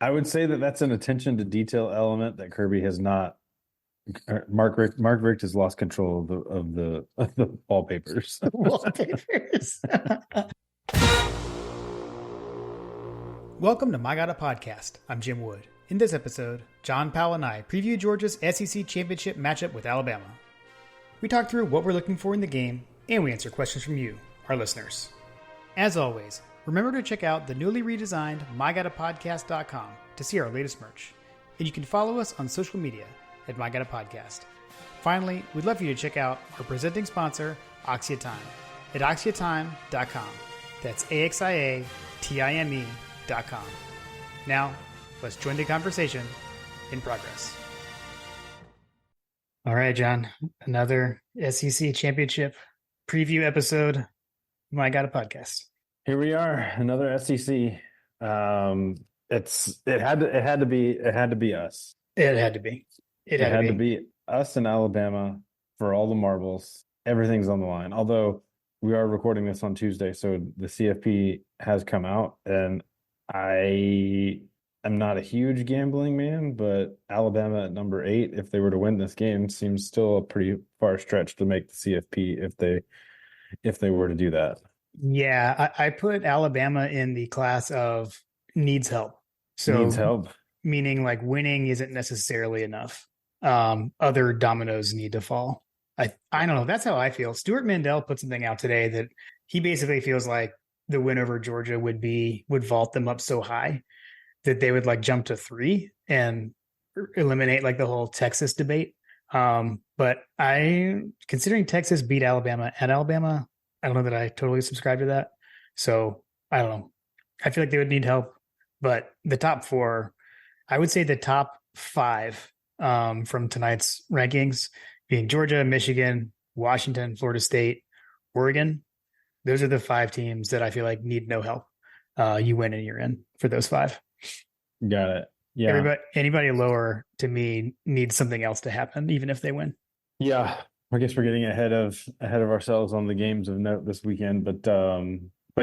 I would say that that's an attention to detail element that Kirby has not. Mark Richt has lost control of the wallpapers. Wallpapers. Welcome to My God a Podcast. I'm Jim Wood. In this episode, John Powell and I preview Georgia's SEC Championship matchup with Alabama. We talk through what we're looking for in the game, and we answer questions from you, our listeners. As always, remember to check out the newly redesigned MyGottaPodcast.com to see our latest merch. And you can follow us on social media at My God a Podcast. Finally, we'd love for you to check out our presenting sponsor, Oxia Time, at OxiaTime.com. That's AXIATIME.com. Now, let's join the conversation in progress. All right, John, another SEC Championship preview episode of My God a Podcast. Here we are, another SEC. It had to be us. It had to be. It had to be us and Alabama for all the marbles. Everything's on the line. Although we are recording this on Tuesday, so the CFP has come out, and I am not a huge gambling man, but Alabama at number 8, if they were to win this game, seems still a pretty far stretch to make the CFP if they were to do that. Yeah, I put Alabama in the class of needs help. So needs help, meaning like winning isn't necessarily enough. Other dominoes need to fall. I don't know. That's how I feel. Stuart Mandel put something out today that he basically feels like the win over Georgia would vault them up so high that they would like jump to 3 and eliminate like the whole Texas debate. But considering Texas beat Alabama at Alabama, I don't know that I totally subscribe to that. So I don't know. I feel like they would need help, but the top 4, I would say the top 5 from tonight's rankings being Georgia, Michigan, Washington, Florida State, Oregon. Those are the 5 teams that I feel like need no help. You win and you're in for those 5. Got it. Yeah. Anybody lower to me needs something else to happen, even if they win. Yeah. I guess we're getting ahead of ourselves on the games of note this weekend, but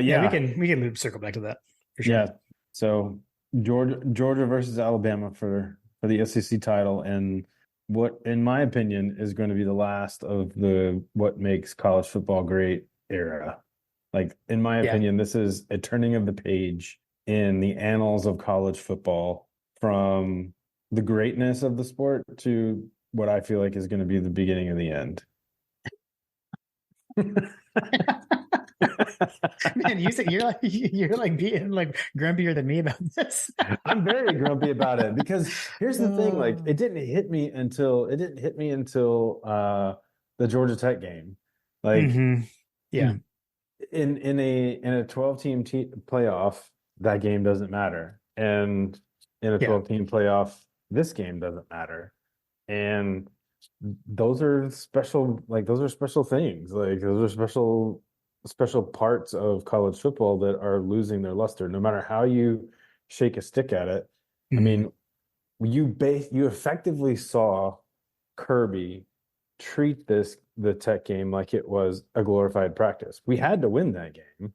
yeah, we can circle back to that for sure. Yeah. So Georgia versus Alabama for the SEC title, and what, in my opinion, is going to be the last of the what makes college football great era. Like, in my opinion, this is a turning of the page in the annals of college football, from the greatness of the sport to what I feel like is going to be the beginning of the end. Man, you said you're like being like grumpier than me about this. I'm very grumpy about it because here's the thing: like, it didn't hit me until the Georgia Tech game. Like, yeah, in a 12-team playoff, that game doesn't matter, and in a 12-team playoff, this game doesn't matter, and those are special. Like, those are special things. Like, those are special parts of college football that are losing their luster, no matter how you shake a stick at it. I mean, you effectively saw Kirby treat the Tech game like it was a glorified practice. We had to win that game,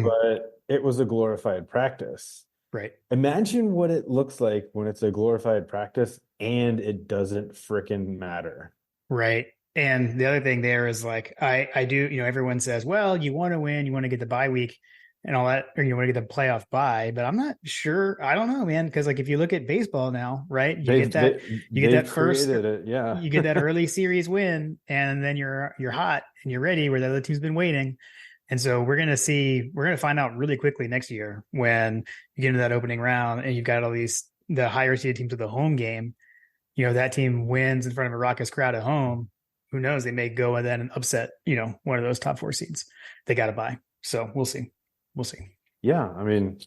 but it was a glorified practice. Right. Imagine what it looks like when it's a glorified practice and it doesn't frickin' matter. Right. And the other thing there is, like, I do, everyone says, well, you want to win, you want to get the bye week and all that, or you want to get the playoff bye, but I'm not sure. I don't know, man. Cause like, if you look at baseball now, right, you get that early series win, and then you're hot and you're ready where the other team's been waiting. And so we're going to find out really quickly next year when you get into that opening round and you've got all the higher seeded teams with the home game, that team wins in front of a raucous crowd at home. Who knows? They may go and then upset, one of those top 4 seeds. They got to buy. So we'll see. Yeah. I mean,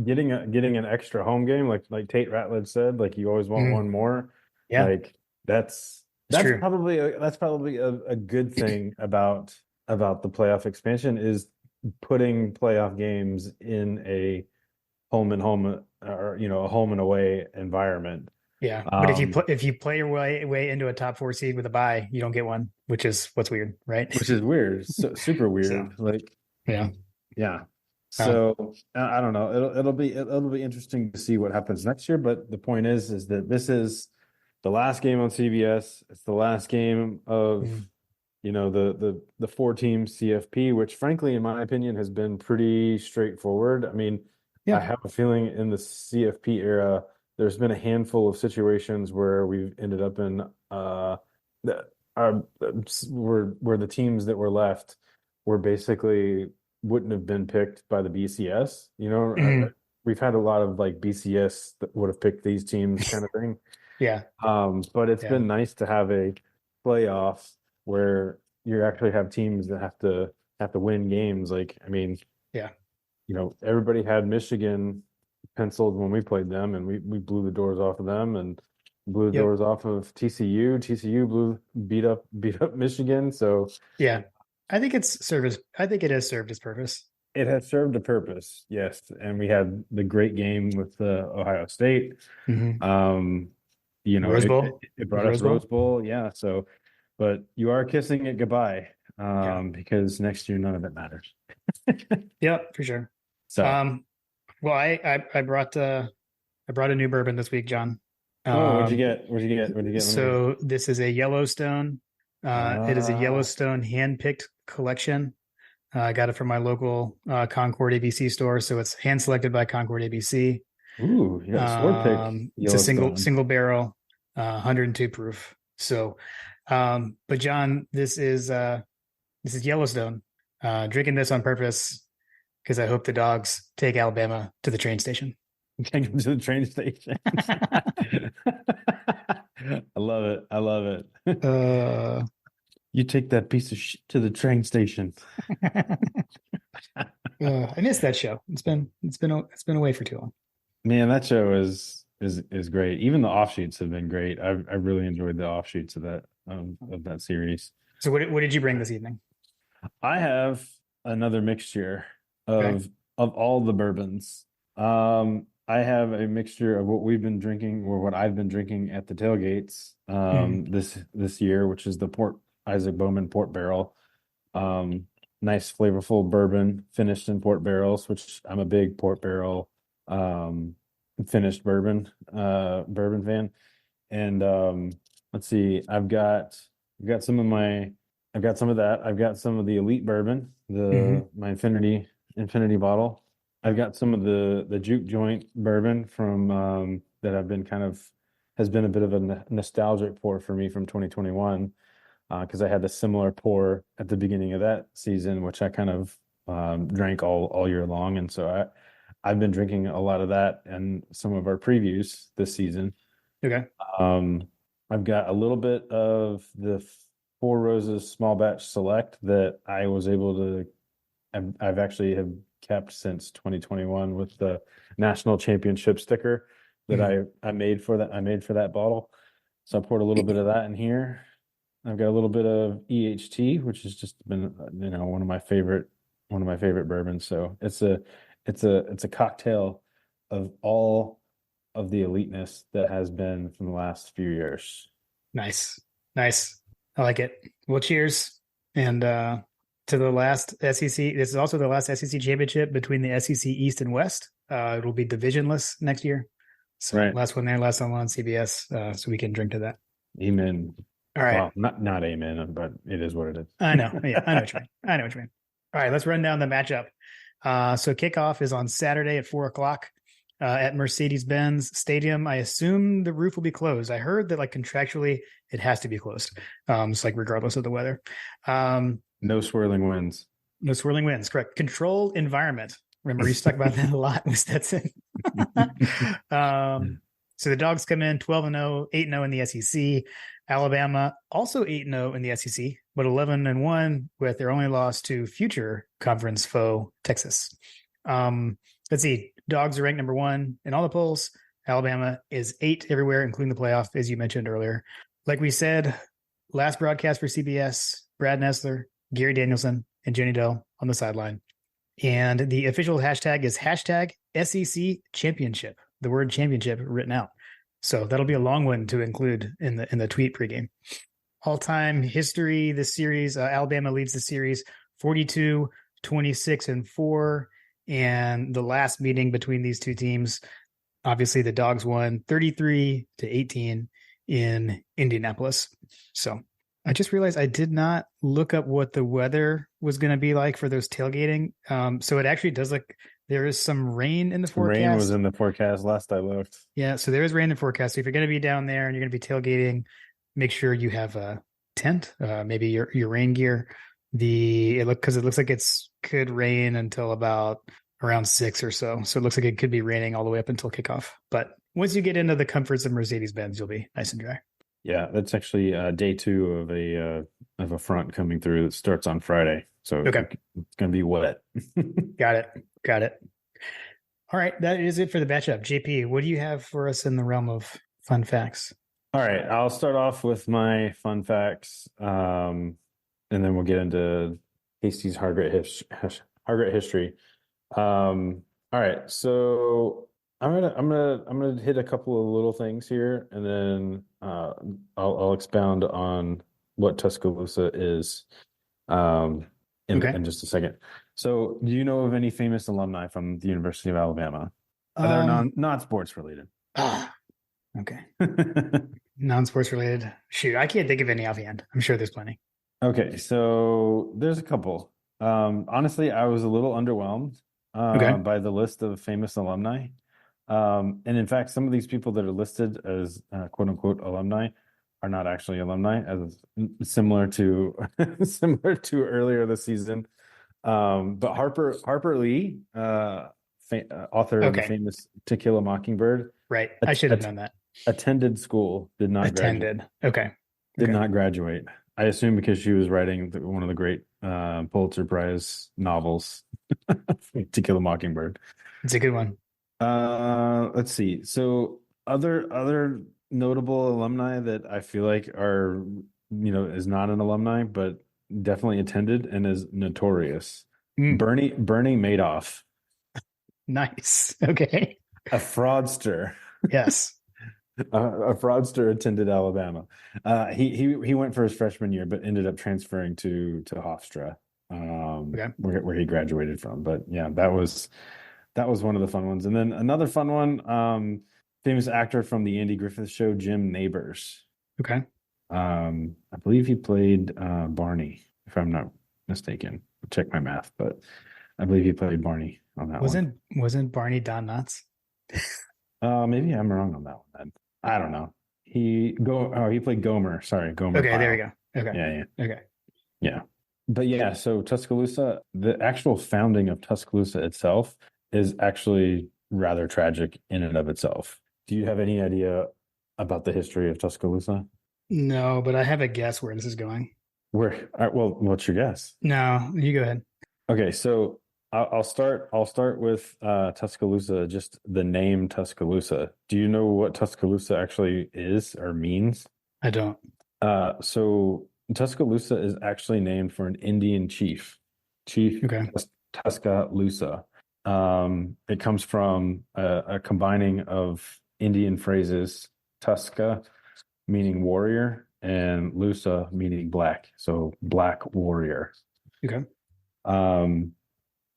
getting an extra home game, like Tate Ratledge said, like, you always want one more. Yeah. Like, that's probably a good thing about the playoff expansion, is putting playoff games in a home and away environment. Yeah, but if you play your way into a top 4 seed with a bye, you don't get one, which is what's weird, right? Which is weird, super weird. So, like, yeah. Um, So I don't know. It'll be interesting to see what happens next year. But the point is that this is the last game on CBS. It's the last game of mm, the four team CFP, which frankly, in my opinion, has been pretty straightforward. I mean, I yeah. have a feeling in the CFP era, there's been a handful of situations where we've ended up in the, our where the teams that were left were basically wouldn't have been picked by the BCS. Mhm. We've had a lot of like BCS that would have picked these teams kind of thing. Yeah. But it's Yeah. been nice to have a playoff where you actually have teams that have to win games. Like, I mean, Yeah. everybody had Michigan penciled when we played them, and we blew the doors off of them and blew the Yep. doors off of TCU. TCU beat up Michigan. So Yeah. I think it has served its purpose. it has served a purpose, yes. And we had the great game with Ohio State. Hmm. Um, Rose it, Bowl. it It was brought us Rose Rose Bowl. Bowl, yeah. So, but you are kissing it goodbye, Yeah. because next year none of it matters. Yeah, for sure. So, Um, well, I brought a new bourbon this week, John. oh, what'd you Um, get? What'd you get? What'd you get? Let me hear. so this is a Yellowstone. It is a Ah, Yellowstone hand-picked collection. I got it from my local Concord ABC store, so it's hand selected by Concord ABC. ooh, you got a sword pick, It's a Yellowstone. single barrel, 102 proof. So, but John, this is Yellowstone. Drinking this on purpose because I hope the dogs take Alabama to the train station. Take him to the train station. I love it. I love it. uh, You take that piece of shit to the train station. I missed that show. It's been away for too long. Man, that show is great. Even the offshoots have been great. I've really enjoyed the offshoots of that series. So what did you bring this evening? I have another mixture Okay. of all the bourbons. I have a mixture of what we've been drinking or what I've been drinking at the tailgates Mhm. this year, which is the Port Isaac Bowman Port Barrel. Um, Nice flavorful bourbon finished in port barrels, which I'm a big port barrel um finished bourbon fan. And let's see, I've got some of my I've got some of that. I've got some of the elite bourbon, Mhm. my infinity bottle. I've Yep. got some of the juke joint bourbon from that I've been kind of has been a bit of a nostalgic pour for me from 2021, because I had the similar pour at the beginning of that season, which I kind of drank all year long, and so I've been drinking a lot of that and some of our previews this season. Okay. Um, I've got a little bit of the Four Roses Small Batch Select that I was able to. I've actually have kept since 2021 with the national championship sticker that Mhm. I made for that bottle. So I poured a little bit of that in here. I've got a little bit of EHT, which has just been, one of my favorite bourbons. So it's a cocktail of all of the eliteness that has been from the last few years. Nice. Nice. I like it. Well, cheers. And to the last SEC. This is also the last SEC championship between the SEC East and West. It'll be divisionless next year. So Right. last one there, last one on CBS. So we can drink to that. Amen. All right. Well, not amen, but it is what it is. I know. Yeah, I know what you mean. I know what you mean. All right, let's run down the matchup. So kickoff is on Saturday at 4 o'clock at Mercedes-Benz Stadium. I assume the roof will be closed. I heard that like contractually it has to be closed. It's like regardless of the weather. No swirling winds. No swirling winds, correct. Controlled environment. Remember, you talked about that a lot with Stetson. So the dogs come in 12-0, 8-0 in the SEC. Alabama also 8-0 in the SEC, but 11-1 with their only loss to future conference foe Texas. Let's see. Dogs are ranked number 1 in all the polls. Alabama is 8 everywhere, including the playoff, as you mentioned earlier. Like we said, last broadcast for CBS, Brad Nessler, Gary Danielson, and Jenny Dell on the sideline. And the official hashtag is hashtag SEC Championship. The word championship written out. So that'll be a long one to include in the tweet pregame. All-time history, this series, Alabama leads the series 42, 26, and 4 And the last meeting between these two teams, obviously the Dogs won 33-18 in Indianapolis. So I just realized I did not look up what the weather was going to be like for those tailgating. So it actually does look there is some rain in the forecast. Rain was in the forecast last I looked. Yeah, so there is rain in the forecast. So if you're going to be down there and you're going to be tailgating, make sure you have a tent, maybe your rain gear. Because it looks like it's could rain until about around 6 or so. So it looks like it could be raining all the way up until kickoff. But once you get into the comforts of Mercedes-Benz, you'll be nice and dry. Yeah, that's actually day 2 of a front coming through that starts on Friday. So Okay. it's going to be wet. Got it. All right, that is it for the matchup. JP, what do you have for us in the realm of fun facts? All right, I'll start off with my fun facts, and then we'll get into Hasty's Hargret history. All right, so I'm gonna hit a couple of little things here, and then I'll expound on what Tuscaloosa is in just a second. So, do you know of any famous alumni from the University of Alabama that are not sports related? Okay. Non-sports related. Shoot, I can't think of any offhand. I'm sure there's plenty. Okay, so there's a couple. Honestly, I was a little underwhelmed by the list of famous alumni. And in fact, some of these people that are listed as quote unquote alumni are not actually alumni, as similar to earlier this season. But Harper Lee, author of the famous To Kill a Mockingbird, right? I should have known that. Attended school, did not graduate. Okay. Did not graduate. I assume because she was writing one of the great Pulitzer Prize novels, To Kill a Mockingbird. It's a good one. Let's see. So other notable alumni that I feel like are, is not an alumni, but definitely attended and is notorious. Bernie Madoff. Nice. Okay. A fraudster. Yes. A fraudster attended Alabama. He went for his freshman year, but ended up transferring to Hofstra, where he graduated from. But yeah, that was one of the fun ones. And then another fun one, famous actor from the Andy Griffith Show, Jim Nabors. Okay. I believe he played Barney, if I'm not mistaken. I'll check my math, but I believe he played Barney on that one. Wasn't Barney Don Knotts? Maybe I'm wrong on that one then. I don't know. He played Gomer. Sorry, Gomer. Okay, Pyle. there we go. Okay. Yeah. Okay. Yeah. But yeah, so Tuscaloosa, the actual founding of Tuscaloosa itself is actually rather tragic in and of itself. Do you have any idea about the history of Tuscaloosa? No, but I have a guess where this is going. Well, what's your guess? No, you go ahead. Okay, so I'll start with Tuscaloosa, just the name Tuscaloosa. Do you know what Tuscaloosa actually is or means? I don't. So Tuscaloosa is actually named for an Indian chief, Tuscaloosa. It comes from a combining of Indian phrases, Tusca meaning warrior and Lusa meaning black, so black warrior. Okay.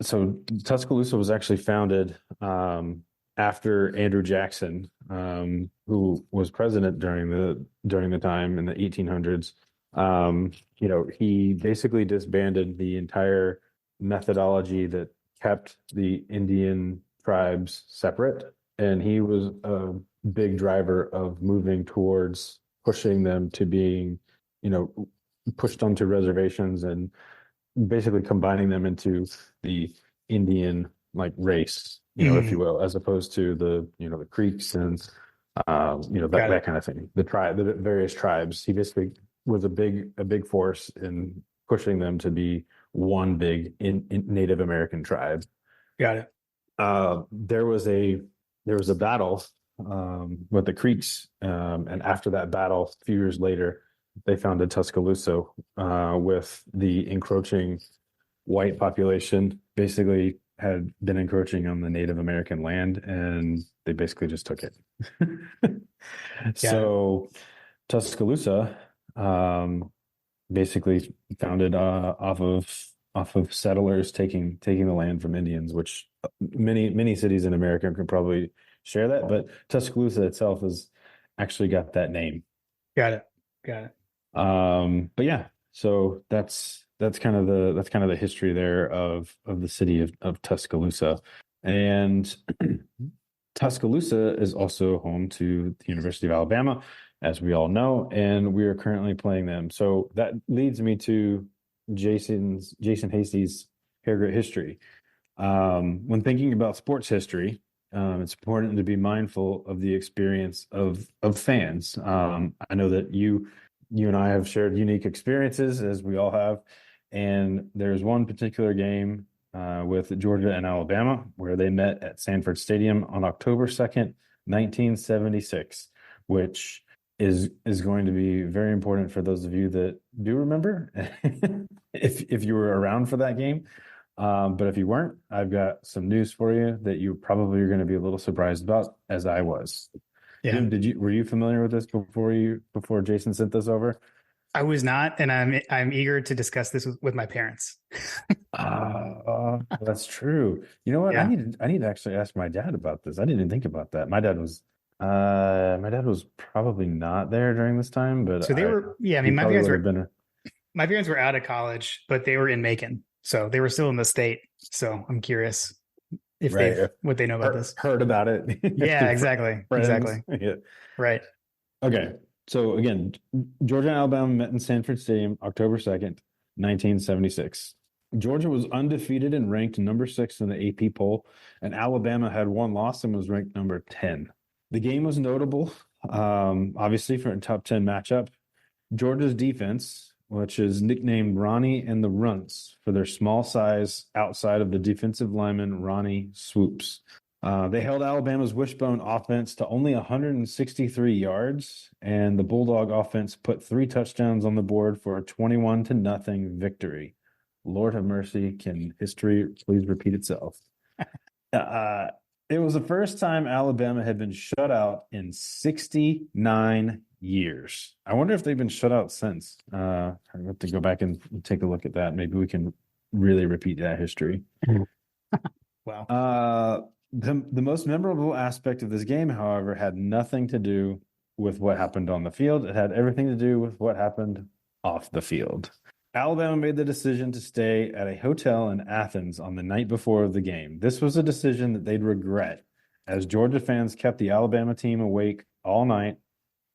So Tuscaloosa was actually founded after Andrew Jackson, who was president during the time in the 1800s. He basically disbanded the entire methodology that kept the Indian tribes separate, and he was a big driver of moving towards pushing them to being, pushed onto reservations and basically combining them into the Indian race, if you will, as opposed to the Creeks and that kind of thing. The various tribes. He basically was a big force in pushing them to be one big in Native American tribe. Got it. There was a battle with the Creeks, and after that battle, a few years later, they founded Tuscaloosa with the encroaching white population. Basically, had been encroaching on the Native American land, and they basically just took it. So Tuscaloosa, basically founded off of off of settlers taking the land from Indians, which many cities in America could probably share that, but Tuscaloosa itself has actually got that name. Got it. Got it. But yeah, so that's kind of the history there of the city of Tuscaloosa. And Tuscaloosa is also home to the University of Alabama, as we all know, and we are currently playing them. So that leads me to Jason Hasty's Hair Grit history. When thinking about sports history, it's important to be mindful of the experience of fans. I know that you and I have shared unique experiences, as we all have, and there's one particular game with Georgia and Alabama where they met at Sanford Stadium on October 2nd, 1976, which is going to be very important for those of you that do remember, if you were around for that game. But if you weren't, I've got some news for you that you probably are going to be a little surprised about, as I was. Yeah. Were you familiar with this before Jason sent this over? I was not, and I'm eager to discuss this with my parents. That's true. You know what? Yeah. I need to actually ask my dad about this. I didn't even think about that. My dad was probably not there during this time, but So they were, yeah, I he mean, probably would have been my parents were out of college, but they were in Macon. So they were still in the state. So I'm curious if what they know about this. Heard about it. Yeah, exactly. Friends. Exactly. Yeah. Right. Okay. So again, Georgia and Alabama met in Sanford Stadium, October 2nd, 1976. Georgia was undefeated and ranked number 6 in the AP poll, and Alabama had one loss and was ranked number 10. The game was notable, obviously, for a top 10 matchup. Georgia's defense, which is nicknamed Ronnie and the Runts for their small size outside of the defensive lineman Ronnie Swoops. They held Alabama's wishbone offense to only 163 yards, and the Bulldog offense put 3 touchdowns on the board for a 21-0 victory. Lord have mercy, can history please repeat itself? It was the first time Alabama had been shut out in 69 years. I wonder if they've been shut out since. I have to go back and take a look at that. Maybe we can really repeat that history. Wow. The most memorable aspect of this game, however, had nothing to do with what happened on the field. It had everything to do with what happened off the field. Alabama made the decision to stay at a hotel in Athens on the night before the game. This was a decision that they'd regret, as Georgia fans kept the Alabama team awake all night.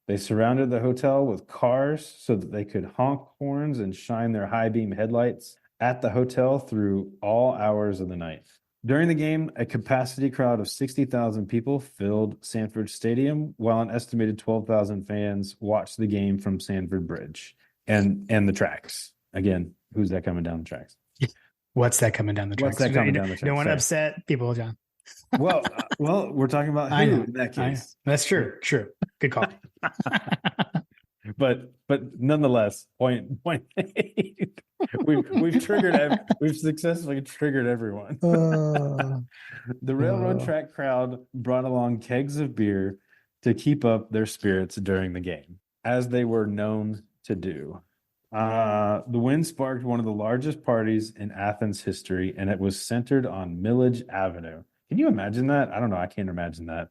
They surrounded the hotel with cars so that they could honk horns and shine their high beam headlights at the hotel through all hours of the night. During the game, a capacity crowd of 60,000 people filled Sanford Stadium, while an estimated 12,000 fans watched the game from Sanford Bridge and the tracks. Again, who's that coming down the tracks? What's that coming down the tracks? What's that coming down the tracks? Don't want to upset people, John. Well, we're talking about who in that case. That's true. True. Good call. But nonetheless, point we've successfully triggered everyone. The railroad track crowd brought along kegs of beer to keep up their spirits during the game, as they were known to do. The win sparked one of the largest parties in Athens history, and it was centered on Millage Avenue. Can you imagine that? I don't know. I can't imagine that.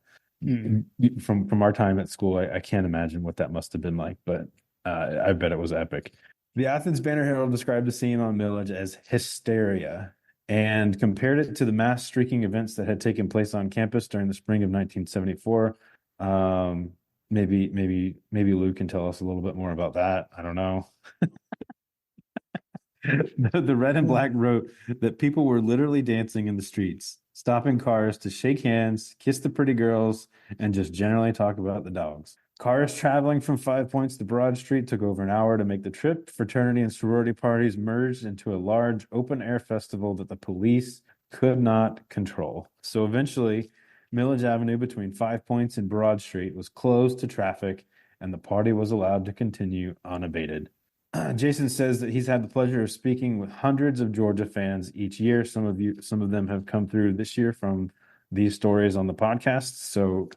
From our time at school, I can't imagine what that must have been like, but I bet it was epic. The Athens Banner Herald described the scene on Millage as hysteria and compared it to the mass streaking events that had taken place on campus during the spring of 1974. Maybe Luke can tell us a little bit more about that. I don't know. The Red and Black wrote that people were literally dancing in the streets, stopping cars to shake hands, kiss the pretty girls, and just generally talk about the dogs. Cars traveling from 5 Points to Broad Street took over an hour to make the trip. Fraternity and sorority parties merged into a large open-air festival that the police could not control. So eventually, Millage Avenue between 5 Points and Broad Street was closed to traffic, and the party was allowed to continue unabated. Jason says that he's had the pleasure of speaking with hundreds of Georgia fans each year. Some of them have come through this year from these stories on the podcast. So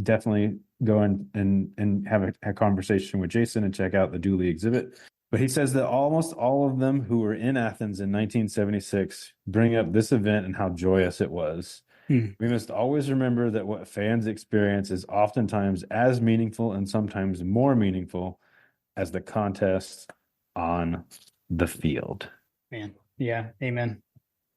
definitely go and have a conversation with Jason and check out the Dooley exhibit. But he says that almost all of them who were in Athens in 1976 bring up this event and how joyous it was. Hmm. We must always remember that what fans experience is oftentimes as meaningful and sometimes more meaningful as the contest on the field. Man. Yeah. Amen.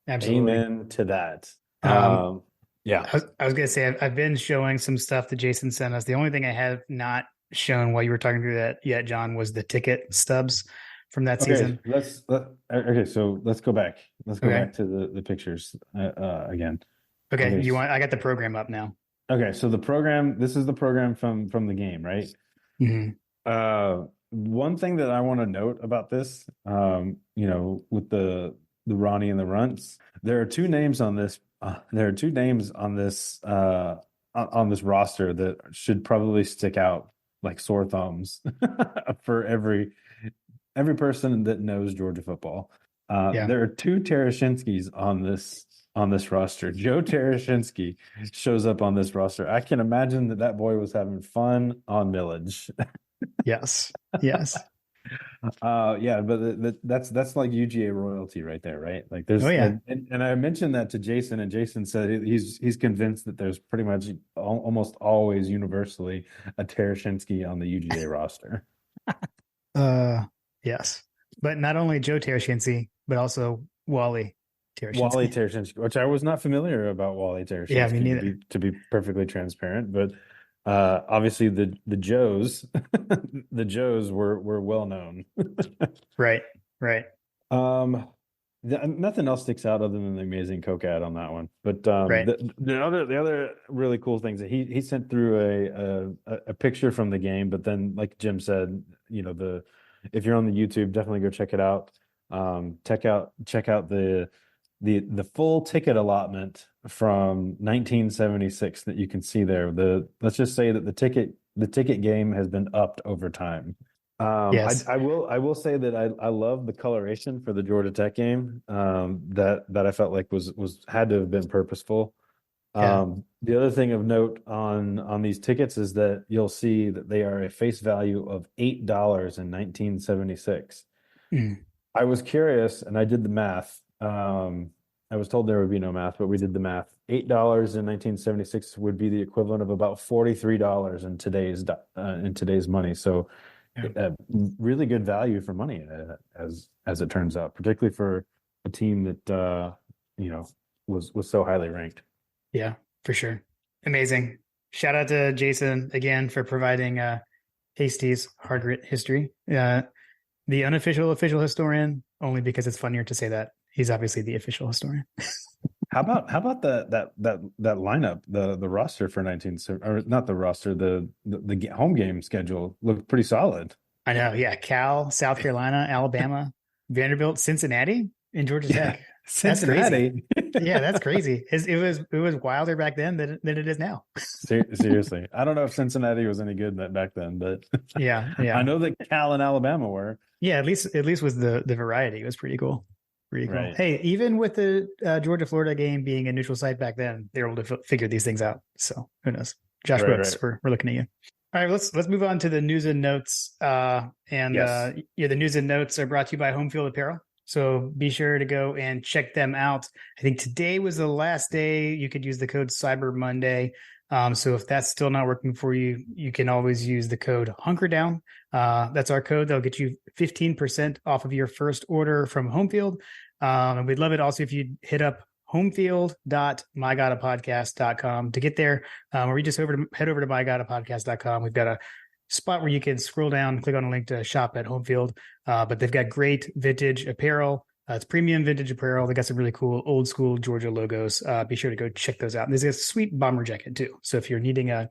Absolutely. Amen to that. Um, Yeah. I was going to say, I've been showing some stuff that Jason sent us. The only thing I have not shown while you were talking through that yet, John, was the ticket stubs from that season. Okay, so let's go back. Let's go Okay. back to the pictures again. Okay. Okay. I got the program up now. Okay, so this is the program from the game, right? Mm-hmm. One thing that I want to note about this, with the Ronnie and the Runts, there are two names on this. There are two names on this roster that should probably stick out like sore thumbs for every person that knows Georgia football. Yeah. There are two Tereshinskis on this roster. Joe Tereshinsky shows up on this roster. I can imagine that boy was having fun on Millage. Yes. Yes. Yeah, but that's like UGA royalty right there, right? Like there's Oh yeah. and I mentioned that to Jason, and Jason said he's convinced that there's pretty much almost always universally a Tereshinsky on the UGA roster. Yes. But not only Joe Tereshinsky, but also Wally Tereshinsky. Wally Tereshinsky, which I was not familiar about Wally Tereshinsky, Yeah, me neither. to be perfectly transparent, but obviously the Joes the Joes were well known. Right. Right. Nothing else sticks out other than the amazing Coke ad on that one. But Right. the other really cool things that he sent through a picture from the game, but then like Jim said, if you're on the YouTube, definitely go check it out. Check out the full ticket allotment from 1976 that you can see there. Let's just say that the ticket game has been upped over time. Yes. I will say that I love the coloration for the Georgia Tech game. That I felt like was had to have been purposeful. Yeah. The other thing of note on these tickets is that you'll see that they are a face value of $8 in 1976. Mm. I was curious and I did the math. I was told there would be no math, but we did the math. $8 in 1976 would be the equivalent of about $43 in today's money. So, really good value for money, as it turns out, particularly for a team that was so highly ranked. Yeah, for sure. Amazing. Shout out to Jason again for providing Hasty's hard grit history. The unofficial official historian, only because it's funnier to say that. He's obviously the official historian. How about that lineup, the roster for 19, or not the roster, the home game schedule looked pretty solid. I know, yeah. Cal, South Carolina, Alabama, Vanderbilt, Cincinnati, and Georgia Tech. Cincinnati. That's crazy. Yeah, that's crazy. It was wilder back then than it is now. Seriously, I don't know if Cincinnati was any good back then, but yeah. I know that Cal and Alabama were. Yeah, at least with the variety, it was pretty cool. Pretty cool. Right. Hey, even with the Georgia Florida game being a neutral site back then, they were able to figure these things out. So who knows? Josh Brooks, right. We're looking at you. All right, let's move on to the news and notes. The news and notes are brought to you by Home Field Apparel. So be sure to go and check them out. I think today was the last day you could use the code Cyber Monday. So if that's still not working for you, you can always use the code HunkerDown. That's our code. That'll get you 15% off of your first order from Homefield. And we'd love it also if you hit up homefield.mygodapodcast.com to get there, or you just head over to mygodapodcast.com. We've got a spot where you can scroll down, click on a link to shop at Homefield. But they've got great vintage apparel. It's premium vintage apparel. They got some really cool old school Georgia logos. Be sure to go check those out. And there's a sweet bomber jacket too. So if you're needing a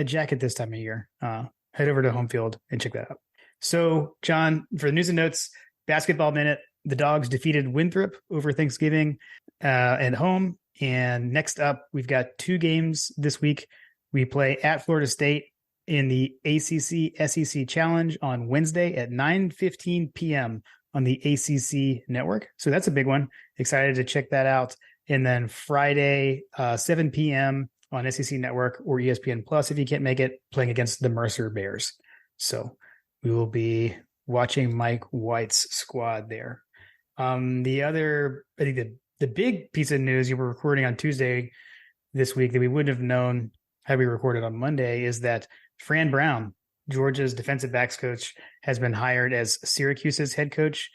jacket this time of year, head over to Homefield and check that out. So John, for the news and notes, basketball minute. The Dogs defeated Winthrop over Thanksgiving at home. And next up, we've got 2 games this week. We play at Florida State in the ACC SEC Challenge on Wednesday at 9:15 p.m. on the ACC network. So that's a big one. Excited to check that out. And then Friday, 7 p.m. on SEC network or ESPN Plus, if you can't make it, playing against the Mercer Bears. So we will be watching Mike White's squad there. The other, I think the big piece of news, you were recording on Tuesday this week that we wouldn't have known had we recorded on Monday, is that Fran Brown, Georgia's defensive backs coach, has been hired as Syracuse's head coach.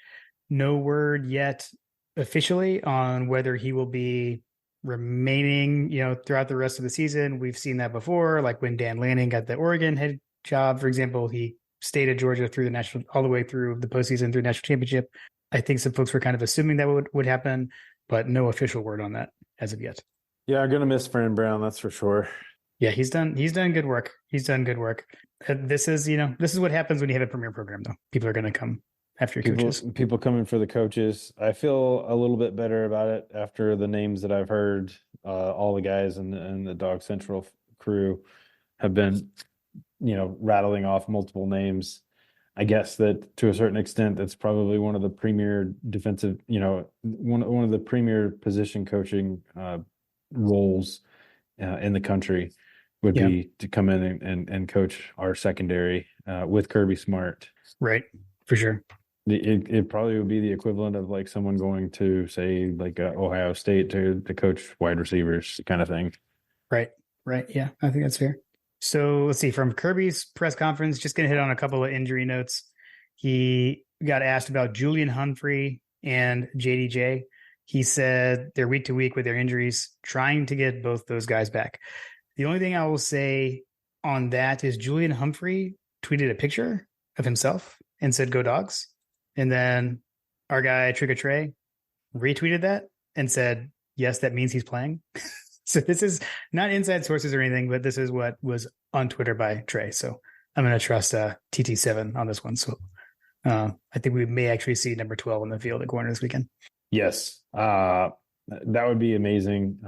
No word yet officially on whether he will be remaining, throughout the rest of the season. We've seen that before, like when Dan Lanning got the Oregon head job, for example, he stayed at Georgia through all the way through the postseason, through national championship. I think some folks were kind of assuming that would happen, but no official word on that as of yet. Yeah, I'm gonna miss Fran Brown, that's for sure. Yeah, he's done good work. He's done good work. This is what happens when you have a premier program, though. People are going to come after your coaches. People coming for the coaches. I feel a little bit better about it after the names that I've heard. All the guys in the Dog Central crew have been, rattling off multiple names. I guess that to a certain extent, that's probably one of the premier defensive, one of the premier position coaching roles in the country would be to come in and coach our secondary with Kirby Smart. Right, for sure. It probably would be the equivalent of like someone going to say like Ohio State to coach wide receivers kind of thing. Right. Yeah, I think that's fair. So let's see, from Kirby's press conference, just going to hit on a couple of injury notes. He got asked about Julian Humphrey and JDJ. He said they're week to week with their injuries, trying to get both those guys back. The only thing I will say on that is Julian Humphrey tweeted a picture of himself and said, "Go Dogs." And then our guy, Trigger Trey, retweeted that and said, "Yes, that means he's playing." So this is not inside sources or anything, but this is what was on Twitter by Trey. So I'm going to trust TT7 on this one. So I think we may actually see number 12 on the field at corner this weekend. Yes. That would be amazing.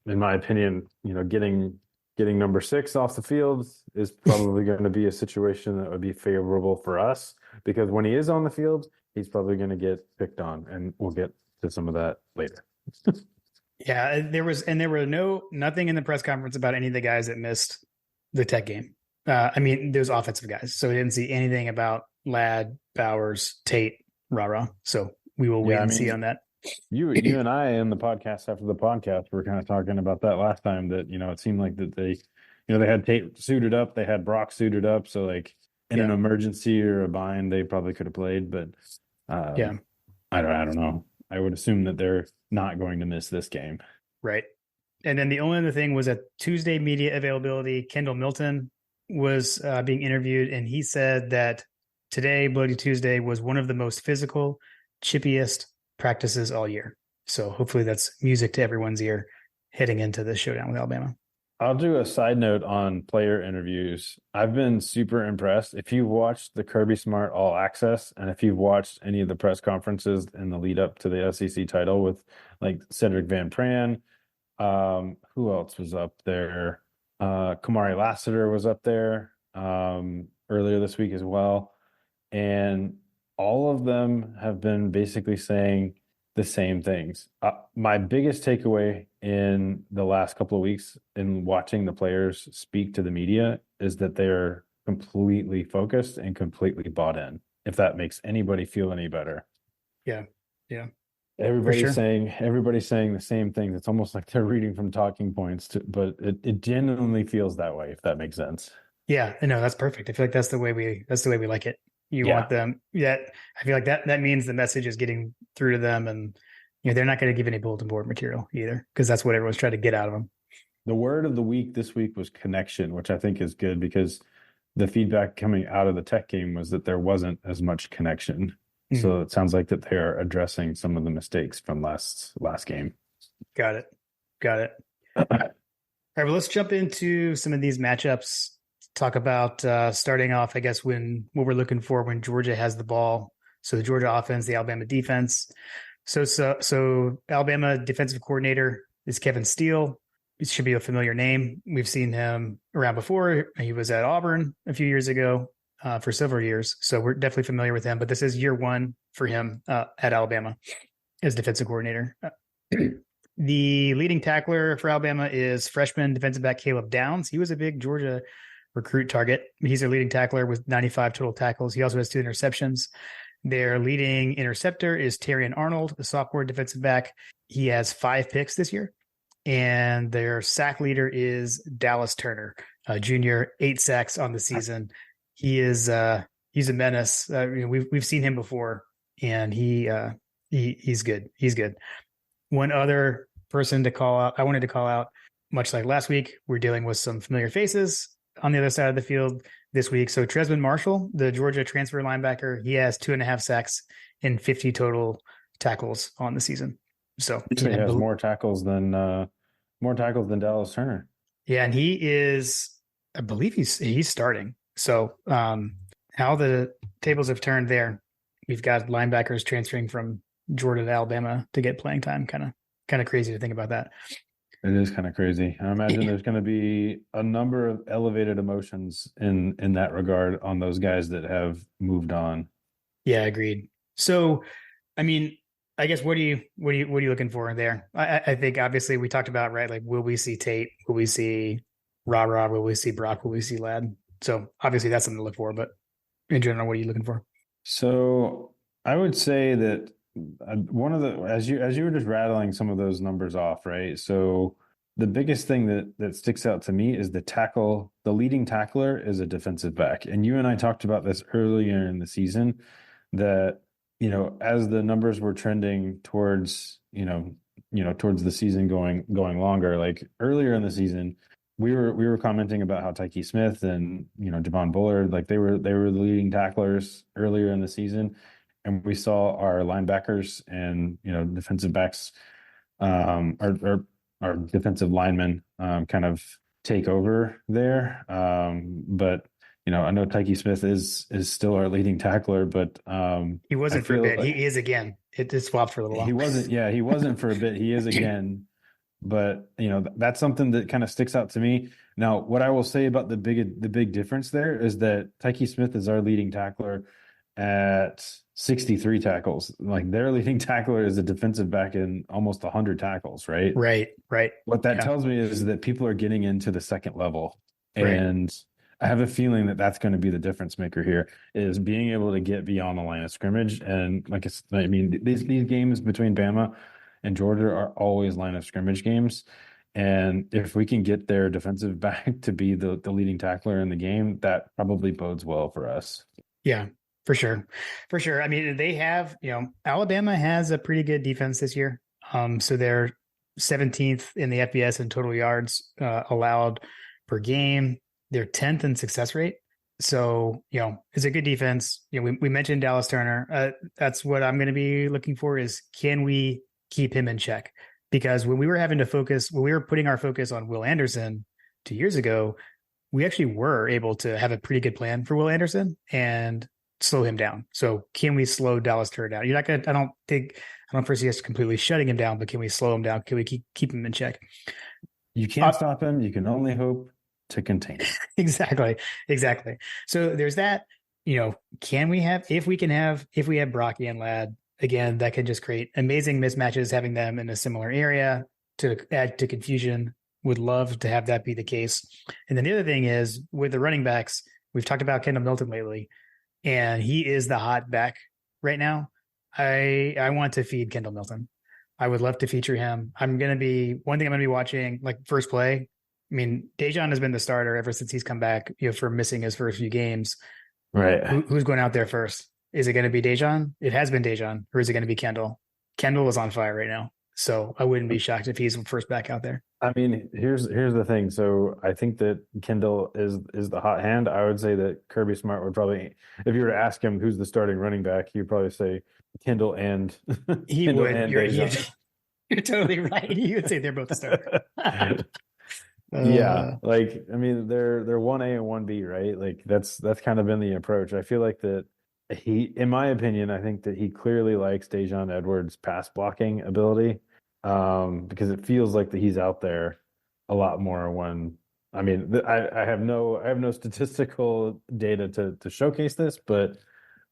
In my opinion, getting number 6 off the field is probably going to be a situation that would be favorable for us, because when he is on the field, he's probably going to get picked on, and we'll get to some of that later. Yeah, there were nothing in the press conference about any of the guys that missed the Tech game. Those offensive guys. So we didn't see anything about Ladd, Bowers, Tate, Rara. So we will wait and see on that. You and I in the podcast after the podcast were kind of talking about that last time, that it seemed like that they had Tate suited up, they had Brock suited up, so like in an emergency or a bind they probably could have played, but I don't know. I would assume that they're not going to miss this game. Right. And then the only other thing was at Tuesday media availability, Kendall Milton was being interviewed, and he said that today, Bloody Tuesday, was one of the most physical, chippiest practices all year. So hopefully that's music to everyone's ear heading into the showdown with Alabama. I'll do a side note on player interviews. I've been super impressed. If you've watched the Kirby Smart All Access, and if you've watched any of the press conferences in the lead up to the SEC title with like Cedric Van Pran, who else was up there? Kamari Lassiter was up there earlier this week as well. And all of them have been basically saying the same things. My biggest takeaway in the last couple of weeks in watching the players speak to the media is that they're completely focused and completely bought in, if that makes anybody feel any better. Yeah. Everybody's saying the same things. It's almost like they're reading from talking points, but it genuinely feels that way, if that makes sense. Yeah, no, that's perfect. I feel like that's the way we like it. You want them. Yeah, I feel like that means the message is getting through to them, and they're not going to give any bulletin board material either, because that's what everyone's trying to get out of them. The word of the week this week was connection, which I think is good, because the feedback coming out of the Tech game was that there wasn't as much connection. Mm-hmm. So it sounds like that they are addressing some of the mistakes from last game. Got it. All right, well, let's jump into some of these matchups. Talk about starting off, I guess, what we're looking for when Georgia has the ball. So the Georgia offense, the Alabama defense. So Alabama defensive coordinator is Kevin Steele. It should be a familiar name. We've seen him around before. He was at Auburn a few years ago for several years. So we're definitely familiar with him. But this is year one for him at Alabama as defensive coordinator. The leading tackler for Alabama is freshman defensive back Caleb Downs. He was a big Georgia recruit target. He's their leading tackler with 95 total tackles. He also has 2 interceptions. Their leading interceptor is Terrion Arnold, a sophomore defensive back. He has 5 picks this year. And their sack leader is Dallas Turner, a junior, 8 sacks on the season. He is he's a menace. We've seen him before, and he's good. He's good. One other person to call out, I wanted to call out, much like last week, we're dealing with some familiar faces on the other side of the field this week. So Tresman Marshall, the Georgia transfer linebacker, he has 2.5 sacks and 50 total tackles on the season. So he has more tackles than Dallas Turner. Yeah, and he is, I believe he's starting. So how the tables have turned there. We've got linebackers transferring from Georgia to Alabama to get playing time. Kind of crazy to think about that. It is kind of crazy. I imagine there's going to be a number of elevated emotions in that regard on those guys that have moved on. Yeah, agreed. So, I mean, I guess what are you looking for there? I think obviously we talked about, right, like, will we see Tate? Will we see Ra? Will we see Brock? Will we see Ladd? So obviously that's something to look for. But in general, what are you looking for? So I would say that one of the, as you were just rattling some of those numbers off, right? So the biggest thing that sticks out to me is the leading tackler is a defensive back. And you and I talked about this earlier in the season that, as the numbers were trending towards, towards the season going longer, like earlier in the season, we were commenting about how Tyke Smith and, Javon Bullard, like they were the leading tacklers earlier in the season. And we saw our linebackers and, defensive backs, our defensive linemen kind of take over there. But, I know Tyke Smith is still our leading tackler, but he wasn't for a bit. He is again. It swapped for a little while. He wasn't for a bit. He is again. But, that's something that kind of sticks out to me. Now, what I will say about the big difference there is that Tyke Smith is our leading tackler at 63 tackles. Like, their leading tackler is a defensive back in almost 100 tackles, right? Right. What that tells me is that people are getting into the second level. Right. And I have a feeling that that's going to be the difference maker here, is being able to get beyond the line of scrimmage. And these games between Bama and Georgia are always line of scrimmage games. And if we can get their defensive back to be the leading tackler in the game, that probably bodes well for us. Yeah, for sure. I mean, they have, Alabama has a pretty good defense this year. So they're 17th in the FBS in total yards allowed per game. They're 10th in success rate. So, it's a good defense. We mentioned Dallas Turner. That's what I'm going to be looking for, is can we keep him in check? Because when we were putting our focus on Will Anderson 2 years ago, we actually were able to have a pretty good plan for Will Anderson and slow him down. So can we slow Dallas Turner down? I don't foresee us completely shutting him down, but can we slow him down? Can we keep him in check? You can't stop him. You can only hope to contain it. Exactly. So there's that, if we have Brocky and Ladd, again, that can just create amazing mismatches, having them in a similar area to add to confusion. Would love to have that be the case. And then the other thing is, with the running backs, we've talked about Kendall Milton lately, and he is the hot back right now. I want to feed Kendall Milton. I would love to feature him. One thing I'm going to be watching, like, first play. I mean, Dejon has been the starter ever since he's come back, for missing his first few games. Right. Who's going out there first? Is it going to be Dejon? It has been Dejon. Or is it going to be Kendall? Kendall is on fire right now. So I wouldn't be shocked if he's first back out there. I mean, here's the thing. So I think that Kendall is the hot hand. I would say that Kirby Smart would probably, if you were to ask him who's the starting running back, he'd probably say Kendall and he Kendall would. And You're totally right. He would say they're both the starter. Yeah, like, I mean, they're 1A and 1B, right? Like, that's kind of been the approach. I feel like that in my opinion, I think that he clearly likes Dejon Edwards' pass blocking ability, because it feels like that he's out there a lot more when, I mean, I have no statistical data to showcase this, but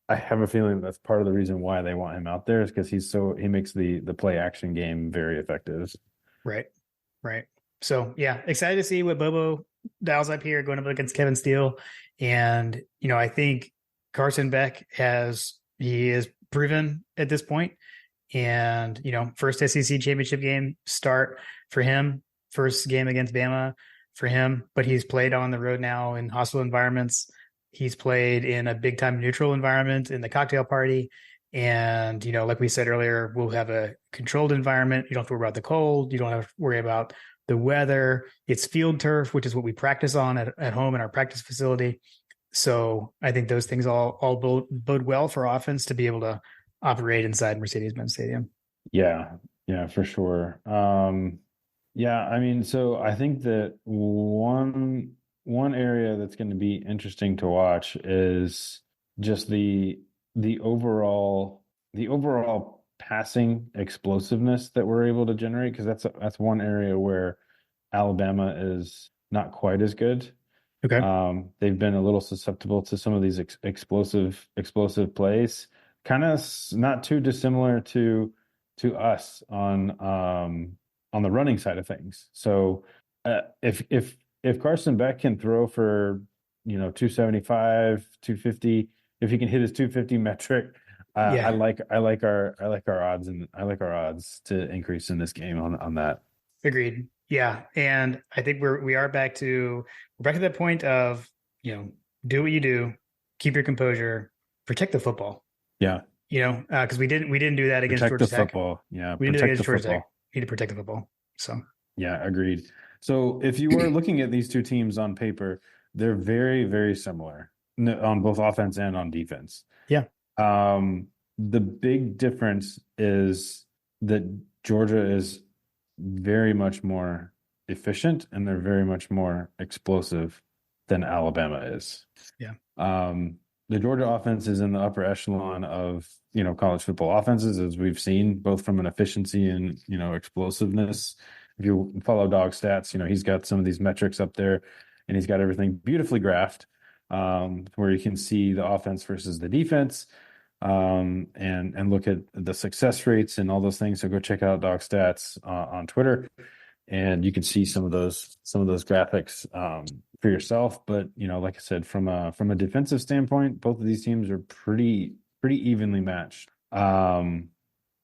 I have a feeling that's part of the reason why they want him out there, is because he makes the play action game very effective. Right. So yeah, excited to see what Bobo dials up here going up against Kevin Steele. And, I think Carson Beck he is proven at this point. And, first SEC championship game start for him, first game against Bama for him, but he's played on the road now in hostile environments. He's played in a big time neutral environment in the cocktail party. And, like we said earlier, we'll have a controlled environment. You don't have to worry about the cold. You don't have to worry about the weather. It's field turf, which is what we practice on at home in our practice facility. So I think those things all bode well for offense to be able to operate inside Mercedes-Benz Stadium. Yeah, for sure. Yeah, I mean, so I think that one area that's going to be interesting to watch is just the overall passing explosiveness that we're able to generate, because that's one area where Alabama is not quite as good. Okay. They've been a little susceptible to some of these explosive plays, kind of not too dissimilar to us on the running side of things. So if Carson Beck can throw for 275, 250, if he can hit his 250 metric, I like our odds, and I like our odds to increase in this game on that. Agreed. Yeah, and I think we're back to that point of do what you do, keep your composure, protect the football. Yeah. Because we didn't do that against Protect Georgia the Tech. football. Yeah, we didn't do that against Georgia football. Tech. We need to protect the football. So yeah, agreed. So if you were looking at these two teams on paper, they're very, very similar on both offense and on defense. Yeah. The big difference is that Georgia is very much more efficient and they're very much more explosive than Alabama is. Yeah. The Georgia offense is in the upper echelon of, college football offenses, as we've seen, both from an efficiency and, explosiveness. If you follow Dog Stats, he's got some of these metrics up there, and he's got everything beautifully graphed, where you can see the offense versus the defense, and look at the success rates and all those things. So go check out Dog Stats on Twitter, and you can see some of those graphics for yourself. But like I said, from a defensive standpoint, both of these teams are pretty evenly matched. But on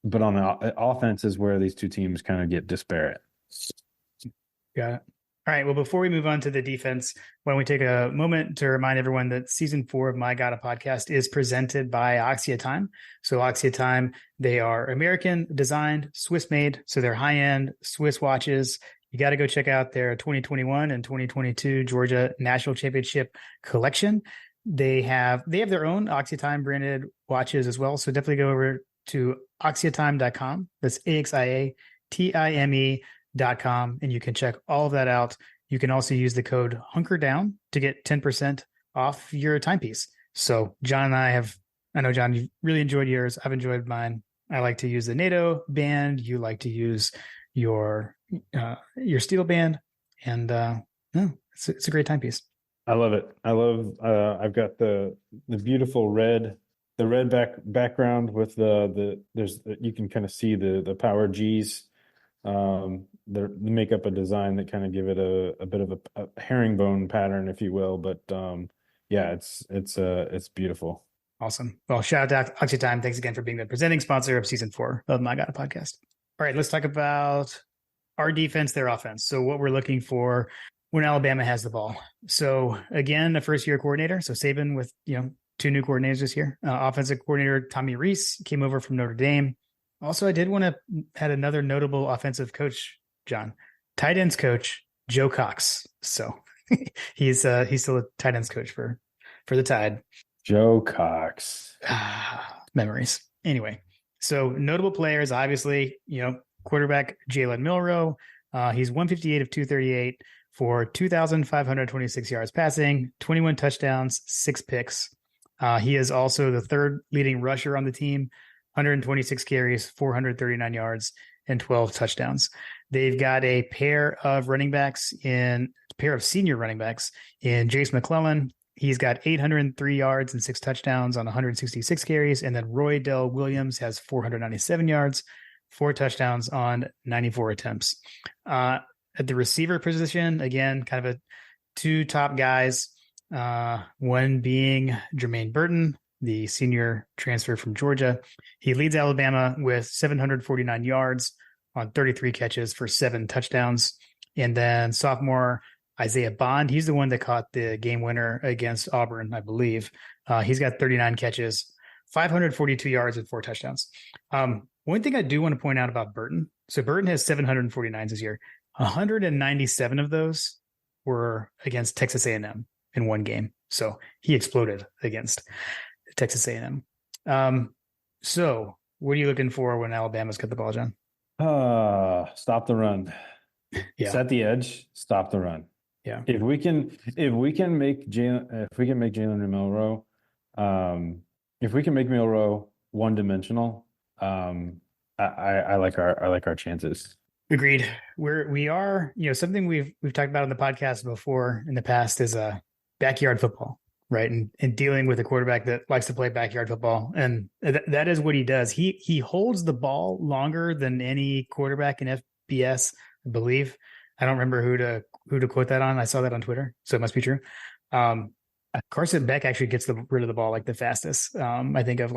the offense is where these two teams kind of get disparate. Got it. All right. Well, before we move on to the defense, why don't we take a moment to remind everyone that season 4 of My Gata podcast is presented by Oxia Time. So Oxia Time, they are American designed, Swiss made. So they're high-end Swiss watches. You got to go check out their 2021 and 2022 Georgia National Championship collection. They have their own Oxia Time branded watches as well. So definitely go over to oxiatime.com. That's AXIATIME.com, and you can check all of that out. You can also use the code HUNKERDOWN to get 10% off your timepiece. So John and I know John, you've really enjoyed yours. I've enjoyed mine. I like to use the NATO band. You like to use your steel band, and it's a great timepiece. I love it. I've got the beautiful red, background with you can kind of see the power G's. They make up a design that kind of give it a bit of a herringbone pattern, if you will. But it's beautiful. Awesome. Well, shout out to Oxia Time. Thanks again for being the presenting sponsor of season 4 of My Gata podcast. All right, let's talk about our defense, their offense. So what we're looking for when Alabama has the ball. So again, a first-year coordinator. So Saban with 2 new coordinators this year. Offensive coordinator Tommy Rees came over from Notre Dame. Also, I did want to add another notable offensive coach, John, tight ends coach Joe Cox. So he's still a tight ends coach for the Tide. Joe Cox. Memories. Anyway, so notable players, obviously, quarterback Jalen Milroe. He's 158 of 238 for 2,526 yards passing, 21 touchdowns, 6 picks. He is also the third leading rusher on the team, 126 carries, 439 yards, and 12 touchdowns. They've got a pair of senior running backs in Jace McClellan. He's got 803 yards and 6 touchdowns on 166 carries. And then Roy Dell Williams has 497 yards, 4 touchdowns on 94 attempts. At the receiver position, again, kind of a two top guys, one being Jermaine Burton, the senior transfer from Georgia. He leads Alabama with 749 yards on 33 catches for 7 touchdowns. And then sophomore Isaiah Bond, he's the one that caught the game winner against Auburn, I believe. He's got 39 catches, 542 yards, and 4 touchdowns. One thing I do want to point out about Burton. So Burton has 749 this year. 197 of those were against Texas A&M in one game. So he exploded against Texas A&M. So what are you looking for when Alabama's got the ball, John? Stop the run. Yeah. Set the edge, stop the run. Yeah. If we can make Jalen Milroe, if we can make Milroe one-dimensional, I like our chances. Agreed. We are, something we've talked about on the podcast before in the past is backyard football, right? And dealing with a quarterback that likes to play backyard football. And that is what he does. He holds the ball longer than any quarterback in FBS, I believe. I don't remember who to quote that on. I saw that on Twitter, so it must be true. Carson Beck actually gets rid of the ball like the fastest. I think of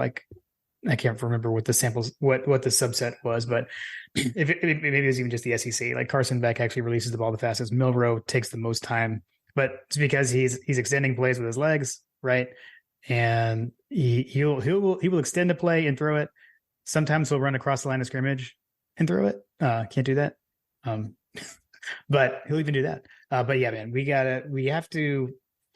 I can't remember what the samples, what the subset was, but maybe it was even just the SEC. Like Carson Beck actually releases the ball the fastest. Milroe takes the most time, but it's because he's extending plays with his legs, right? And he will extend a play and throw it. Sometimes he'll run across the line of scrimmage and throw it. Can't do that. But he'll even do that. But yeah, man, we have to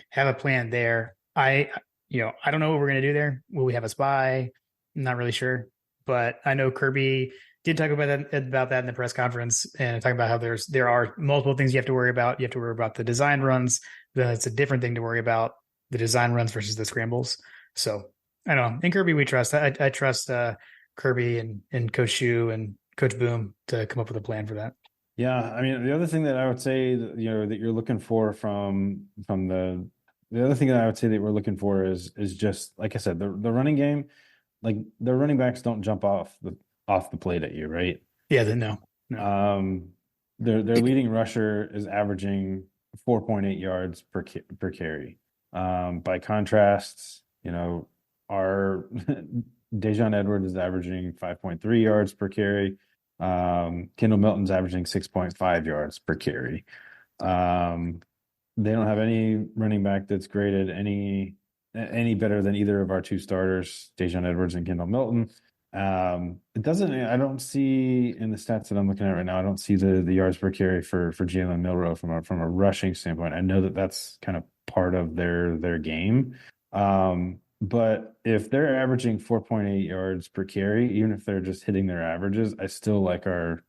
have a plan there. I don't know what we're going to do there. Will we have a spy? I'm not really sure, but I know Kirby did talk about that in the press conference and talking about how there are multiple things you have to worry about. You have to worry about the design runs. Then it's a different thing to worry about the design runs versus the scrambles. So I don't know. In Kirby, we trust. I trust Kirby and Coach Shu and Coach Boom to come up with a plan for that. Yeah, I mean, the other thing that I would say that you're looking for from the other thing that I would say that we're looking for is just like I said, the running game. Like the running backs don't jump off the plate at you, right? Yeah, no. Their leading rusher is averaging 4.8 yards per carry. By contrast, our Dejon Edwards is averaging 5.3 yards per carry. Kendall Milton's averaging 6.5 yards per carry. They don't have any running back that's graded any better than either of our two starters, Dejon Edwards and Kendall Milton. I don't see in the stats that I'm looking at right now, I don't see the yards per carry for Jalen Milroe from a rushing standpoint. I know that that's kind of part of their game. But if they're averaging 4.8 yards per carry, even if they're just hitting their averages, I still like our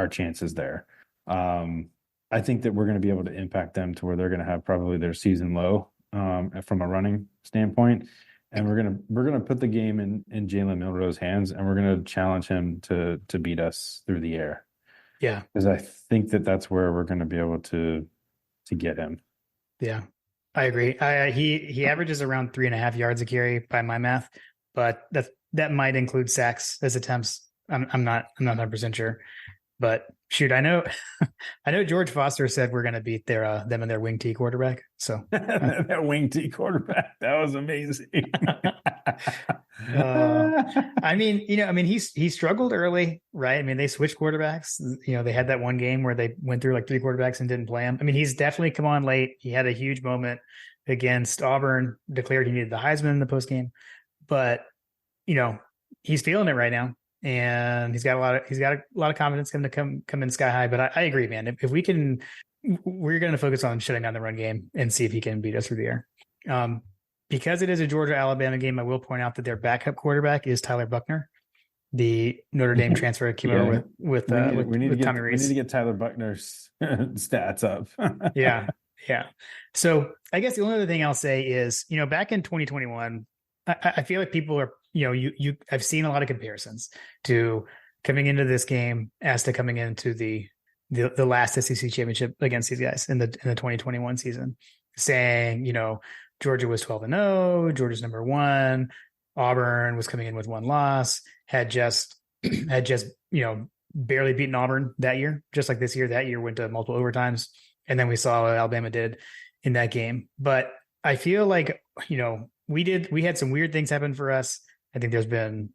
chances there. I think that we're going to be able to impact them to where they're going to have probably their season low from a running standpoint, and we're gonna put the game in Jalen Milroe's hands, and we're going to challenge him to beat us through the air. Yeah, because I think that that's where we're going to be able to get him. Yeah, I agree. He averages around 3.5 yards a carry by my math, but that might include sacks as attempts. I'm not 100% sure. But shoot, I know George Foster said we're going to beat them and their wing T quarterback. So that wing T quarterback, that was amazing. He struggled early, right? I mean, they switched quarterbacks. They had that one game where they went through like 3 quarterbacks and didn't play him. I mean, he's definitely come on late. He had a huge moment against Auburn, declared he needed the Heisman in the postgame, but he's feeling it right now. And he's got a lot of confidence come in sky high. But I agree, man. If we can, we're going to focus on shutting down the run game and see if he can beat us through the air. Because it is a Georgia-Alabama game, I will point out that their backup quarterback is Tyler Buckner, the Notre Dame transfer came over with Tommy Rees. We need to get Tyler Buckner's stats up. Yeah. So I guess the only other thing I'll say is, back in 2021, I feel like people are, I've seen a lot of comparisons to coming into this game as to coming into the last SEC championship against these guys in the 2021 season, saying, Georgia was 12-0, Georgia's number 1, Auburn was coming in with 1 loss, had just barely beaten Auburn that year, just like this year. That year went to multiple overtimes. And then we saw what Alabama did in that game. But I feel like, we had some weird things happen for us. I think there's been,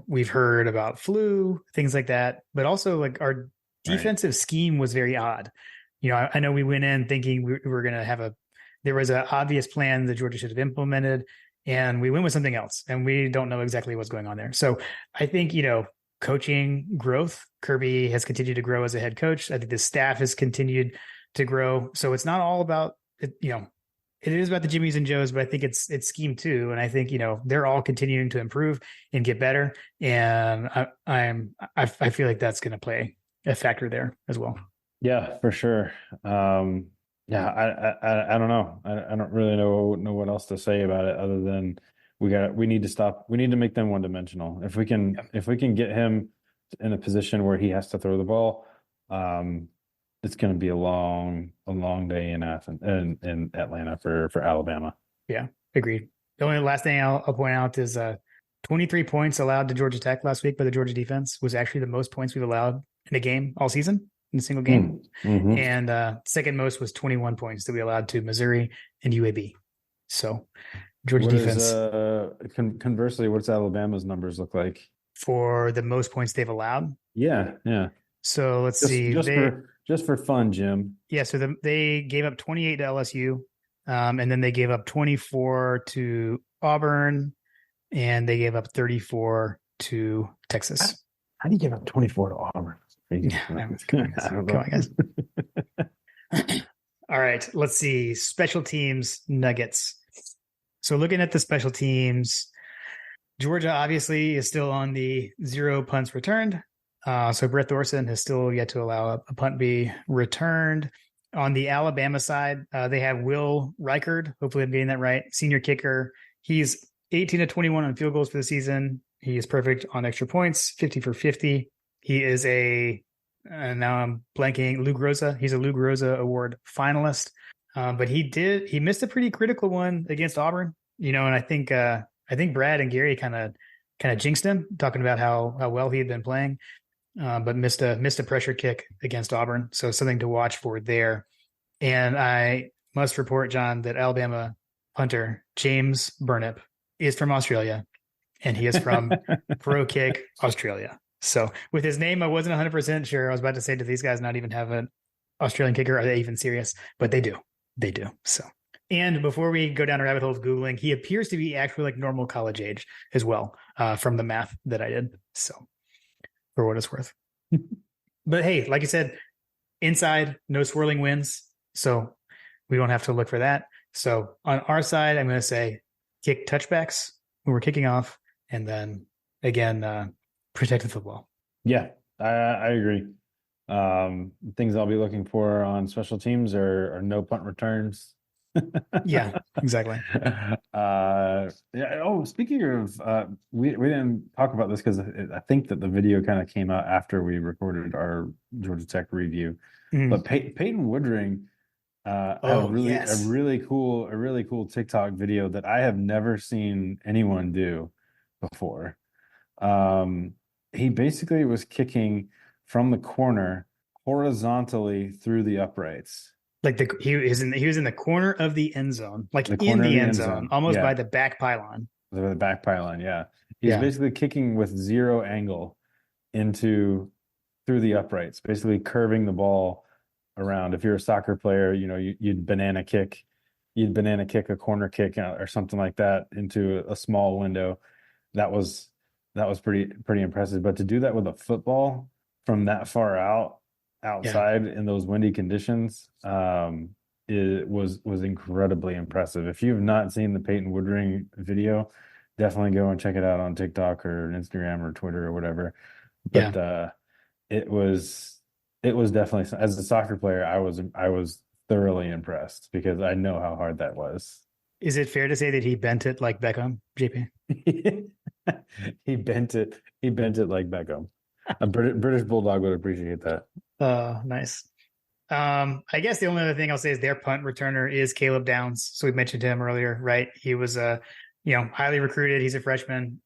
we've heard about flu, things like that, but also like our defensive scheme was very odd. I know we went in thinking we were going to there was an obvious plan that Georgia should have implemented, and we went with something else, and we don't know exactly what's going on there. So I think, coaching growth, Kirby has continued to grow as a head coach. I think the staff has continued to grow. So it's not all about, it is about the Jimmys and Joes, but I think it's scheme too. And I think, they're all continuing to improve and get better. And I feel like that's going to play a factor there as well. Yeah, for sure. Yeah, I don't know. I don't really know what else to say about it other than we need to make them one-dimensional. If we can get him in a position where he has to throw the ball, it's going to be a long day in Atlanta for Alabama. Yeah, agreed. The only last thing I'll point out is 23 points allowed to Georgia Tech last week by the Georgia defense was actually the most points we've allowed in a game all season, in a single game. Mm-hmm. And second most was 21 points that we allowed to Missouri and UAB. So Georgia defense. Conversely, what's Alabama's numbers look like for the most points they've allowed? Yeah. So let's see. Just for fun, Jim. Yeah. So they gave up 28 to LSU, and then they gave up 24 to Auburn, and they gave up 34 to Texas. How do you give up 24 to Auburn? Come on, guys. All right. Let's see. Special teams nuggets. So looking at the special teams, Georgia obviously is still on the 0 punts returned. So Brett Thorson has still yet to allow a punt be returned. On the Alabama side, they have Will Reichard. Hopefully I'm getting that right. Senior kicker. He's 18 to 21 on field goals for the season. He is perfect on extra points, 50 for 50. He is now I'm blanking, Lou Groza. He's a Lou Groza Award finalist. But he missed a pretty critical one against Auburn, and I think Brad and Gary kind of jinxed him, talking about how well he had been playing, but missed a pressure kick against Auburn. So something to watch for there. And I must report, John, that Alabama punter James Burnip is from Australia, and he is from Pro Kick, Australia. So with his name, I wasn't 100% sure. I was about to say, do these guys not even have an Australian kicker? Are they even serious? But they do. They do. So, and before we go down a rabbit hole of Googling, he appears to be actually like normal college age as well, from the math that I did. So, for what it's worth. But hey, like I said, inside, no swirling winds. So we don't have to look for that. So on our side, I'm going to say kick touchbacks when we're kicking off. And then again, protect the football. Yeah, I agree. Things I'll be looking for on special teams are no punt returns. Yeah, exactly. Yeah. Oh, speaking of, we didn't talk about this because I think that the video kind of came out after we recorded our Georgia Tech review. But Peyton Woodring had a really cool TikTok video that I have never seen anyone do before. He basically was kicking from the corner horizontally through the uprights. Like he was in the corner of the end zone, like in the end zone, almost by the back pylon. The back pylon, yeah. He's basically kicking with zero angle through the uprights, basically curving the ball around. If you're a soccer player, you'd banana kick a corner kick or something like that into a small window. That was pretty impressive. But to do that with a football from that far outside in those windy conditions, it was incredibly impressive. If you've not seen the Peyton Woodring video, definitely go and check it out on TikTok or Instagram or Twitter or whatever. But it was definitely, as a soccer player, I was thoroughly impressed because I know how hard that was. Is it fair to say that he bent it like Beckham, JP? He bent it like Beckham. A British Bulldog would appreciate that. Nice. I guess the only other thing I'll say is their punt returner is Caleb Downs. So we mentioned him earlier, right? He was highly recruited. He's a freshman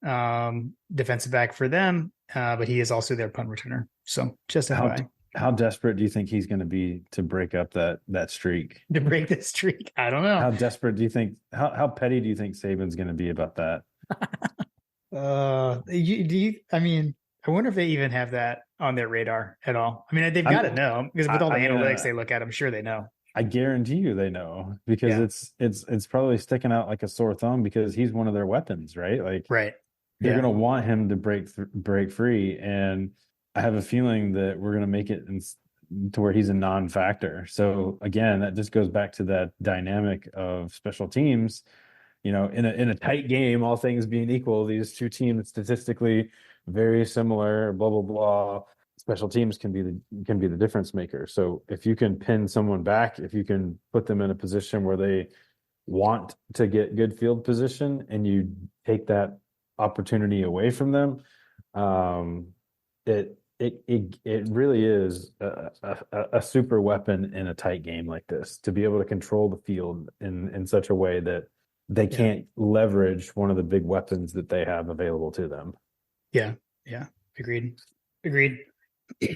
defensive back for them, but he is also their punt returner. So just how How desperate do you think he's going to be to break up that streak? To break this streak. I don't know. How desperate do you think? How petty do you think Saban's going to be about that? I mean, I wonder if they even have that on their radar at all. I mean, they've got to know because with all the analytics they look at, I'm sure they know. I guarantee you they know because Yeah. it's probably sticking out like a sore thumb because he's one of their weapons, right? Like Right. they're Yeah. going to want him to break free, and I have a feeling that we're going to make it to where he's a non-factor. So again, that just goes back to that dynamic of special teams. You know, in a tight game, all things being equal, these two teams statistically very similar, blah blah blah. Special teams can be the difference maker. So if you can pin someone back, if you can put them in a position where they want to get good field position and you take that opportunity away from them, it really is a super weapon in a tight game like this to be able to control the field in such a way that they can't leverage one of the big weapons that they have available to them. Yeah. Agreed. All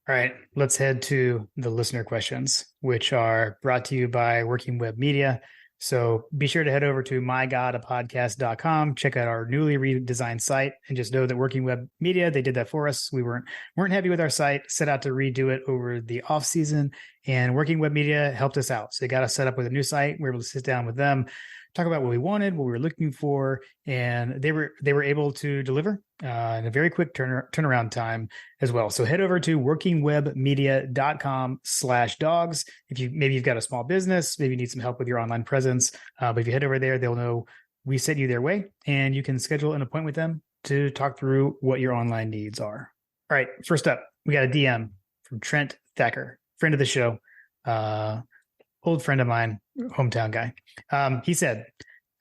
right, let's head to the listener questions, which are brought to you by Working Web Media. So be sure to head over to mygodapodcast.com, check out our newly redesigned site, and just know that Working Web Media, they did that for us. We weren't happy with our site, set out to redo it over the off season, and Working Web Media helped us out. So they got us set up with a new site. We were able to sit down with them, talk about what we wanted, what we were looking for, and they were able to deliver in a very quick turnaround time as well. So head over to workingwebmedia.com/dogs. If you've got a small business, maybe you need some help with your online presence, but if you head over there, they'll know we sent you their way, and you can schedule an appointment with them to talk through what your online needs are. All right, first up, we got a DM from Trent Thacker, friend of the show. Old friend of mine, hometown guy. He said,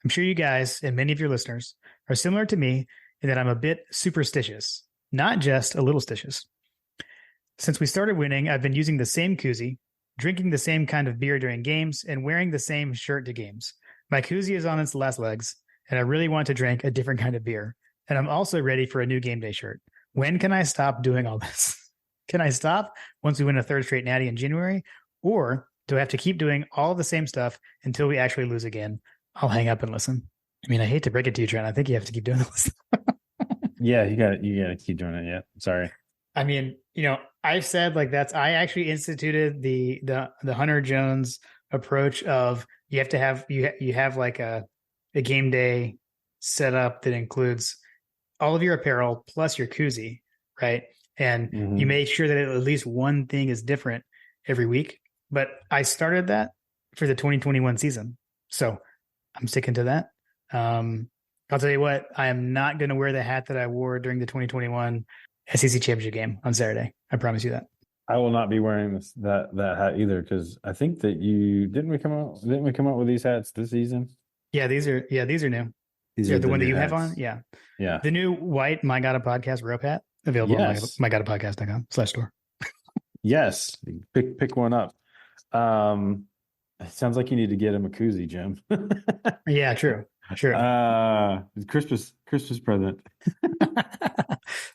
I'm sure you guys and many of your listeners are similar to me in that I'm a bit superstitious, not just a little stitious. Since we started winning, I've been using the same koozie, drinking the same kind of beer during games, and wearing the same shirt to games. My koozie is on its last legs, and I really want to drink a different kind of beer. And I'm also ready for a new game day shirt. When can I stop doing all this? Can I stop once we win a third straight natty in January? Or do I have to keep doing all the same stuff until we actually lose again? I'll hang up and listen. I mean, I hate to break it to you, Trent. I think you have to keep doing this. Yeah, you got to keep doing it. Yeah, sorry. I mean, I've said I actually instituted the Hunter Jones approach of you have to have you have like a game day setup that includes all of your apparel plus your koozie, right? And you make sure that at least one thing is different every week. But I started that for the 2021 season. So I'm sticking to that. I'll tell you what, I am not going to wear the hat that I wore during the 2021 SEC championship game on Saturday. I promise you that. I will not be wearing that hat either, because I think that didn't we come out with these hats this season? Yeah, these are new. These are the one that you have on. Yeah. The new white My God a Podcast rope hat available on mygodapodcast.com/store. Yes, pick one up. It sounds like you need to get him a koozie, Jim. Yeah, true. Christmas present.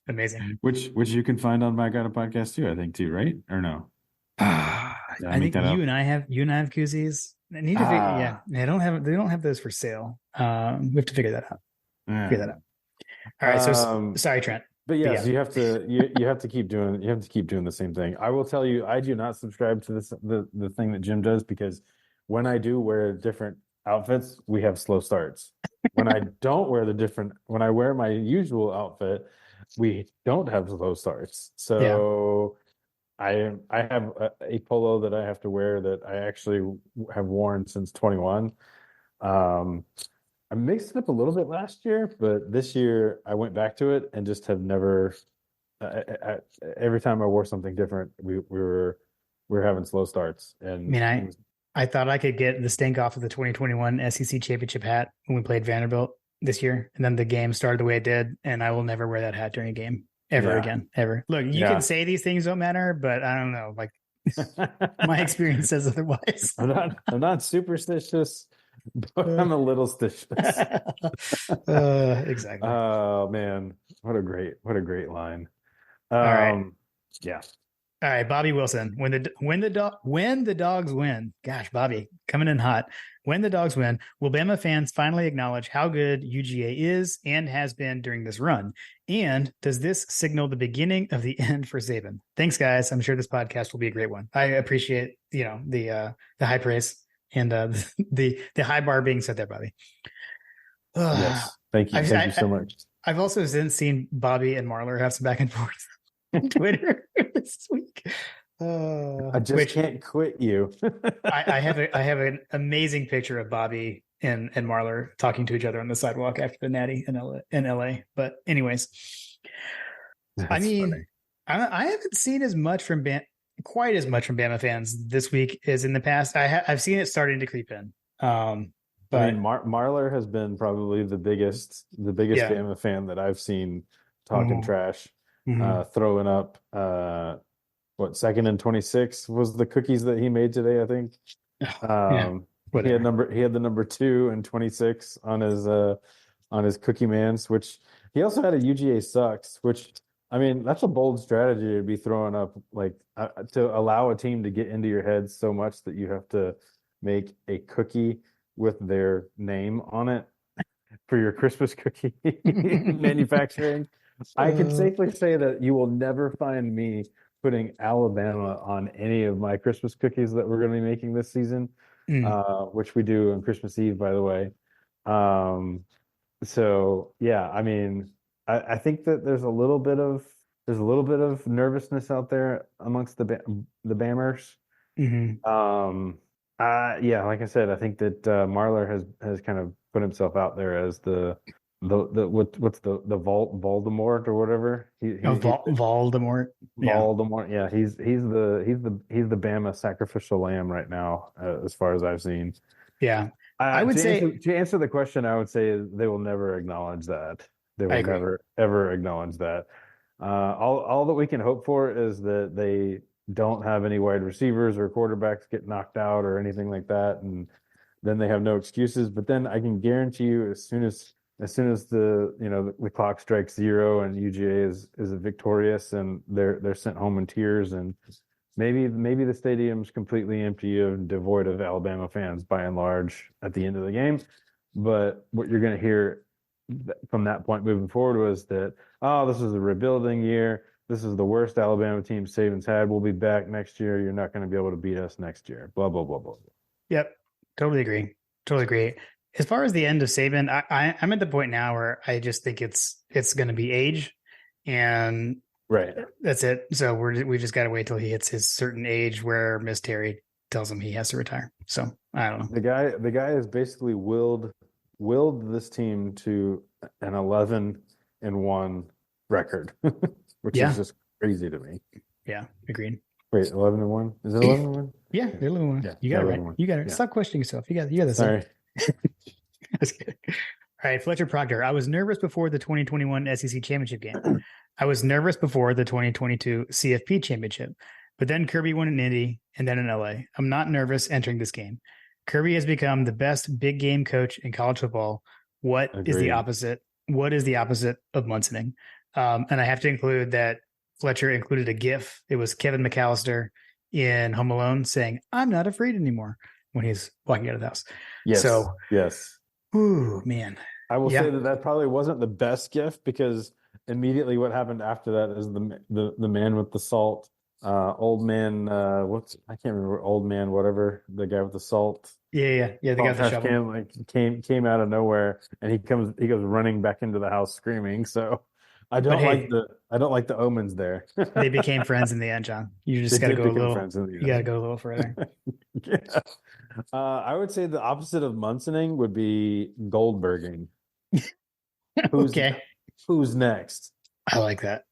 Amazing. Which you can find on My God a Podcast too, I think too, right? Or no? I think you and I have koozies. I need to figure, they don't have those for sale. We have to figure that out. All right. So sorry, Trent. But yes, you have to keep doing the same thing. I will tell you, I do not subscribe to the thing that Jim does, because when I do wear different outfits, we have slow starts. When I don't wear when I wear my usual outfit, we don't have slow starts. So I have a polo that I have to wear that I actually have worn since 21. I mixed it up a little bit last year, but this year I went back to it and just have never. Every time I wore something different, we were having slow starts. And I mean, I thought I could get the stink off of the 2021 SEC championship hat when we played Vanderbilt this year, and then the game started the way it did, and I will never wear that hat during a game ever again. Ever. Look, you can say these things don't matter, but I don't know. Like my experience says otherwise. I'm not superstitious. But I'm a little stitious. Exactly. Oh man, what a great line. All right. Yeah. All right, Bobby Wilson. When the dogs win. Gosh, Bobby coming in hot. When the dogs win, will Bama fans finally acknowledge how good UGA is and has been during this run? And does this signal the beginning of the end for Saban? Thanks, guys. I'm sure this podcast will be a great one. I appreciate the high praise and the high bar being set there, Bobby. Yes, thank you, thank you so much. I've also since seen Bobby and Marler have some back and forth on Twitter this week. I just can't quit you. I have an amazing picture of Bobby and Marler talking to each other on the sidewalk after the Natty in LA. But anyways, I mean, funny. I haven't seen quite as much from Bama fans this week as in the past. I've seen it starting to creep in. But I mean, Marler has been probably the biggest Bama fan that I've seen talking trash, throwing up. What, 2nd and 26 was the cookies that he made today, I think. He had the number 2 and 26 on his cookie mans, which he also had a UGA sucks, which, I mean, that's a bold strategy to be throwing up, like to allow a team to get into your head so much that you have to make a cookie with their name on it for your Christmas cookie manufacturing. I can safely say that you will never find me putting Alabama on any of my Christmas cookies that we're going to be making this season, which we do on Christmas Eve, by the way. So yeah, I mean, I think that there's a little bit of nervousness out there amongst the Bammers. Yeah, like I said, I think that Marler has kind of put himself out there as what's the Voldemort or whatever. Voldemort. Voldemort. Yeah, he's the Bama sacrificial lamb right now, as far as I've seen. Yeah, I would say to answer the question, I would say they will never acknowledge that. They will never ever acknowledge that. All that we can hope for is that they don't have any wide receivers or quarterbacks get knocked out or anything like that, and then they have no excuses. But then I can guarantee you, as soon as the clock strikes 0 and UGA is victorious and they're sent home in tears, and maybe the stadium's completely empty and devoid of Alabama fans by and large at the end of the game. But what you're going to hear from that point moving forward was that, oh, this is a rebuilding year. This is the worst Alabama team Saban's had. We'll be back next year. You're not going to be able to beat us next year. Blah, blah, blah, blah. Yep. Totally agree. As far as the end of Saban, I'm at the point now where I just think it's going to be age, and that's it. So we just got to wait till he hits his certain age where Miss Terry tells him he has to retire. So I don't know. The guy has basically willed this team to an 11-1 record, which is just crazy to me. Yeah, agreed. Wait, 11-1? Is it 11-1? Yeah, 11-1. Yeah, you got it right. You got it. Yeah. Stop questioning yourself. You got this. Sorry. All right, Fletcher Proctor. I was nervous before the 2021 SEC championship game. I was nervous before the 2022 CFP championship, but then Kirby won in Indy and then in LA. I'm not nervous entering this game. Kirby has become the best big game coach in college football. What is the opposite? What is the opposite of Munsoning? And I have to include that Fletcher included a GIF. It was Kevin McAllister in Home Alone saying, "I'm not afraid anymore," when he's walking out of the house. Yes. So, yes. Ooh, man. I will say that probably wasn't the best GIF, because immediately what happened after that is the man with the salt, old man. I can't remember, old man, whatever, the guy with the salt. Yeah. The guy with the shovel came out of nowhere, and he goes running back into the house screaming. So I don't like the omens there. They became friends in the end, John. You just got to go a little. You got to go a little further. Yeah. I would say the opposite of Munsoning would be Goldberging. Okay. Who's next? I like that.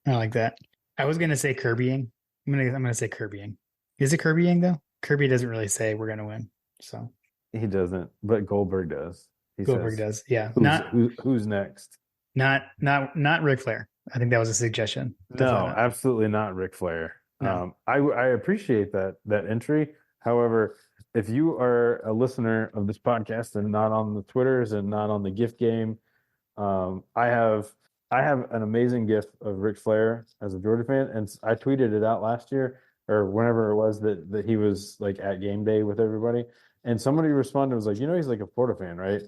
I was gonna say Kirbying. I'm gonna say Kirbying. Is it Kirbying though? Kirby doesn't really say we're gonna win. So he doesn't, but Goldberg does. Goldberg does. Yeah. Who's next? Not Ric Flair. I think that was a suggestion. No, absolutely not Ric Flair. No. I appreciate that entry. However, if you are a listener of this podcast and not on the Twitters and not on the gift game, I have I have an amazing GIF of Ric Flair as a Georgia fan, and I tweeted it out last year or whenever it was that he was like at game day with everybody, and somebody responded and was like, he's like a Florida fan, right?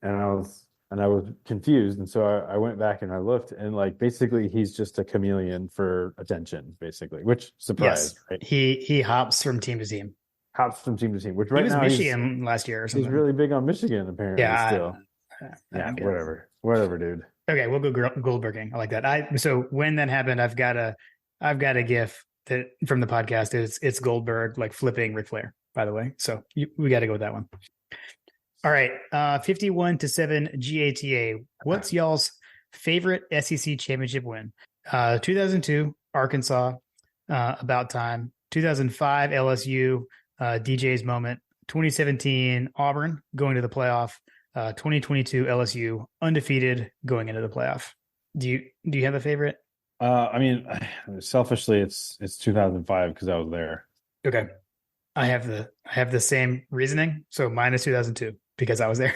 And I was confused, and so I went back and I looked, and like basically he's just a chameleon for attention, basically, which Yes, surprised, right? he hops from team to team. Hops from team to team, which He right was now Michigan last year or he's something. really big on Michigan apparently Yeah, still. Yeah, okay. whatever, dude. Okay, we'll go Goldberging. I like that. So when that happened, I've got a GIF that from the podcast. It's Goldberg like flipping Ric Flair. By the way, so we got to go with that one. All right, 51-7 GATA. What's y'all's favorite SEC championship win? 2002 Arkansas, about time. 2005 LSU, DJ's moment. 2017 Auburn going to the playoff. 2022 LSU undefeated going into the playoff. Do you have a favorite? I mean, selfishly, it's 2005 because I was there. Okay, I have the same reasoning. So minus 2002 because I was there.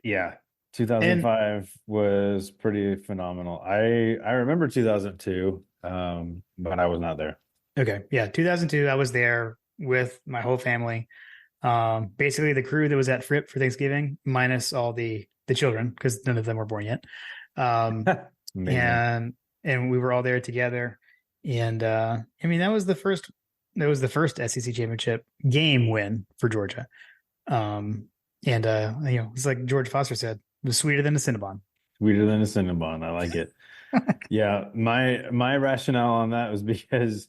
Yeah, 2005 was pretty phenomenal. I remember 2002, but I was not there. Okay, yeah, 2002 I was there with my whole family. Basically the crew that was at Fripp for Thanksgiving, minus all the children because none of them were born yet. And we were all there together. And I mean that was the first SEC championship game win for Georgia. It's like George Foster said, it was sweeter than a Cinnabon. Sweeter than a Cinnabon. I like it. Yeah, my rationale on that was because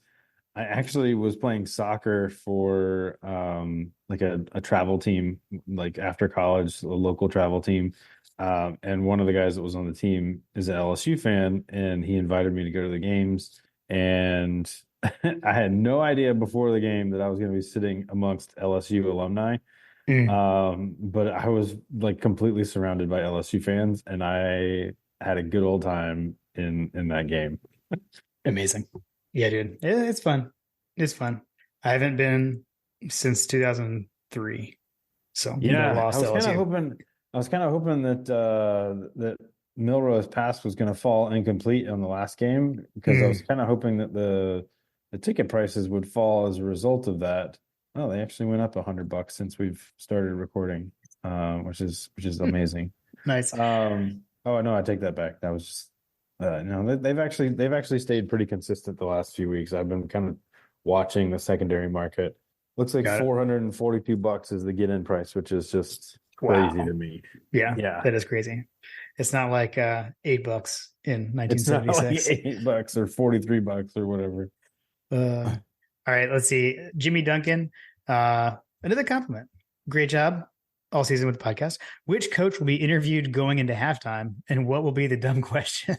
I actually was playing soccer for like a travel team, like after college, a local travel team. And one of the guys that was on the team is an LSU fan, and he invited me to go to the games. And I had no idea before the game that I was going to be sitting amongst LSU alumni. But I was like completely surrounded by LSU fans, and I had a good old time in that game. Amazing. Yeah, dude. It's fun. It's fun. I haven't been since 2003. So Yeah, lost I was kind LSU. of hoping that Milrose Pass was going to fall incomplete on the last game because I was kind of hoping that the ticket prices would fall as a result of that. Oh, they actually went up $100 since we've started recording, which is amazing. Nice. Oh no, I take that back. That was just no. They've actually stayed pretty consistent the last few weeks. I've been kind of watching the secondary market. Looks like $442 is the get-in price, which is just crazy to me. Yeah, that is crazy. It's not like $8 in 1976. It's not like $8 or $43 or whatever. All right, let's see. Jimmy Duncan, another compliment. Great job all season with the podcast. Which coach will be interviewed going into halftime, and what will be the dumb question?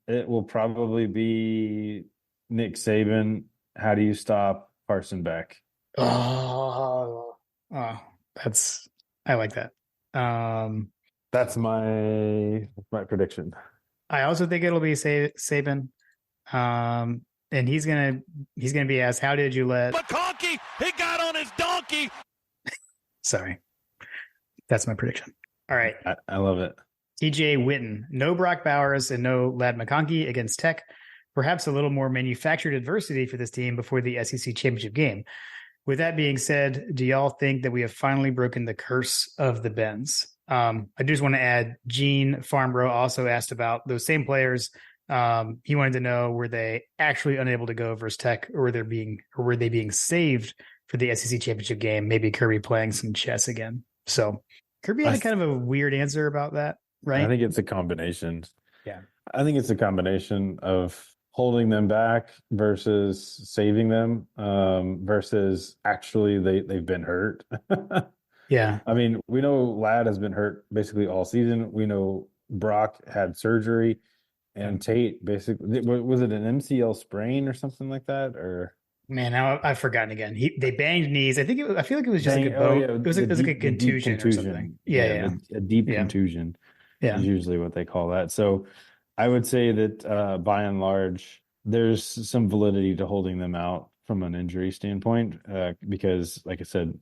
It will probably be Nick Saban. How do you stop Carson Beck? I like that. That's my prediction. I also think it'll be Saban. And he's gonna be asked, how did you let McConkey? He got on his donkey. Sorry. That's my prediction. All right. I love it. TJ Witten, no Brock Bowers and no Lad McConkey against Tech. Perhaps a little more manufactured adversity for this team before the SEC championship game. With that being said, do y'all think that we have finally broken the curse of the Bens? I just want to add, Gene Farnborough also asked about those same players. He wanted to know, were they actually unable to go versus Tech, or were they being saved for the SEC championship game? Maybe Kirby playing some chess again. So Kirby had kind of a weird answer about that, right? I think it's a combination. Yeah. I think it's a combination of holding them back versus saving them, versus actually they've been hurt. Yeah. I mean, we know Lad has been hurt basically all season. We know Brock had surgery, and Tate basically, was it an MCL sprain or something like that? Or man, now I've forgotten again. They banged knees. I feel like it was just like a bone. It was like a contusion or something. Yeah. A deep contusion. Yeah, is usually what they call that. So I would say that by and large, there's some validity to holding them out from an injury standpoint, because like I said,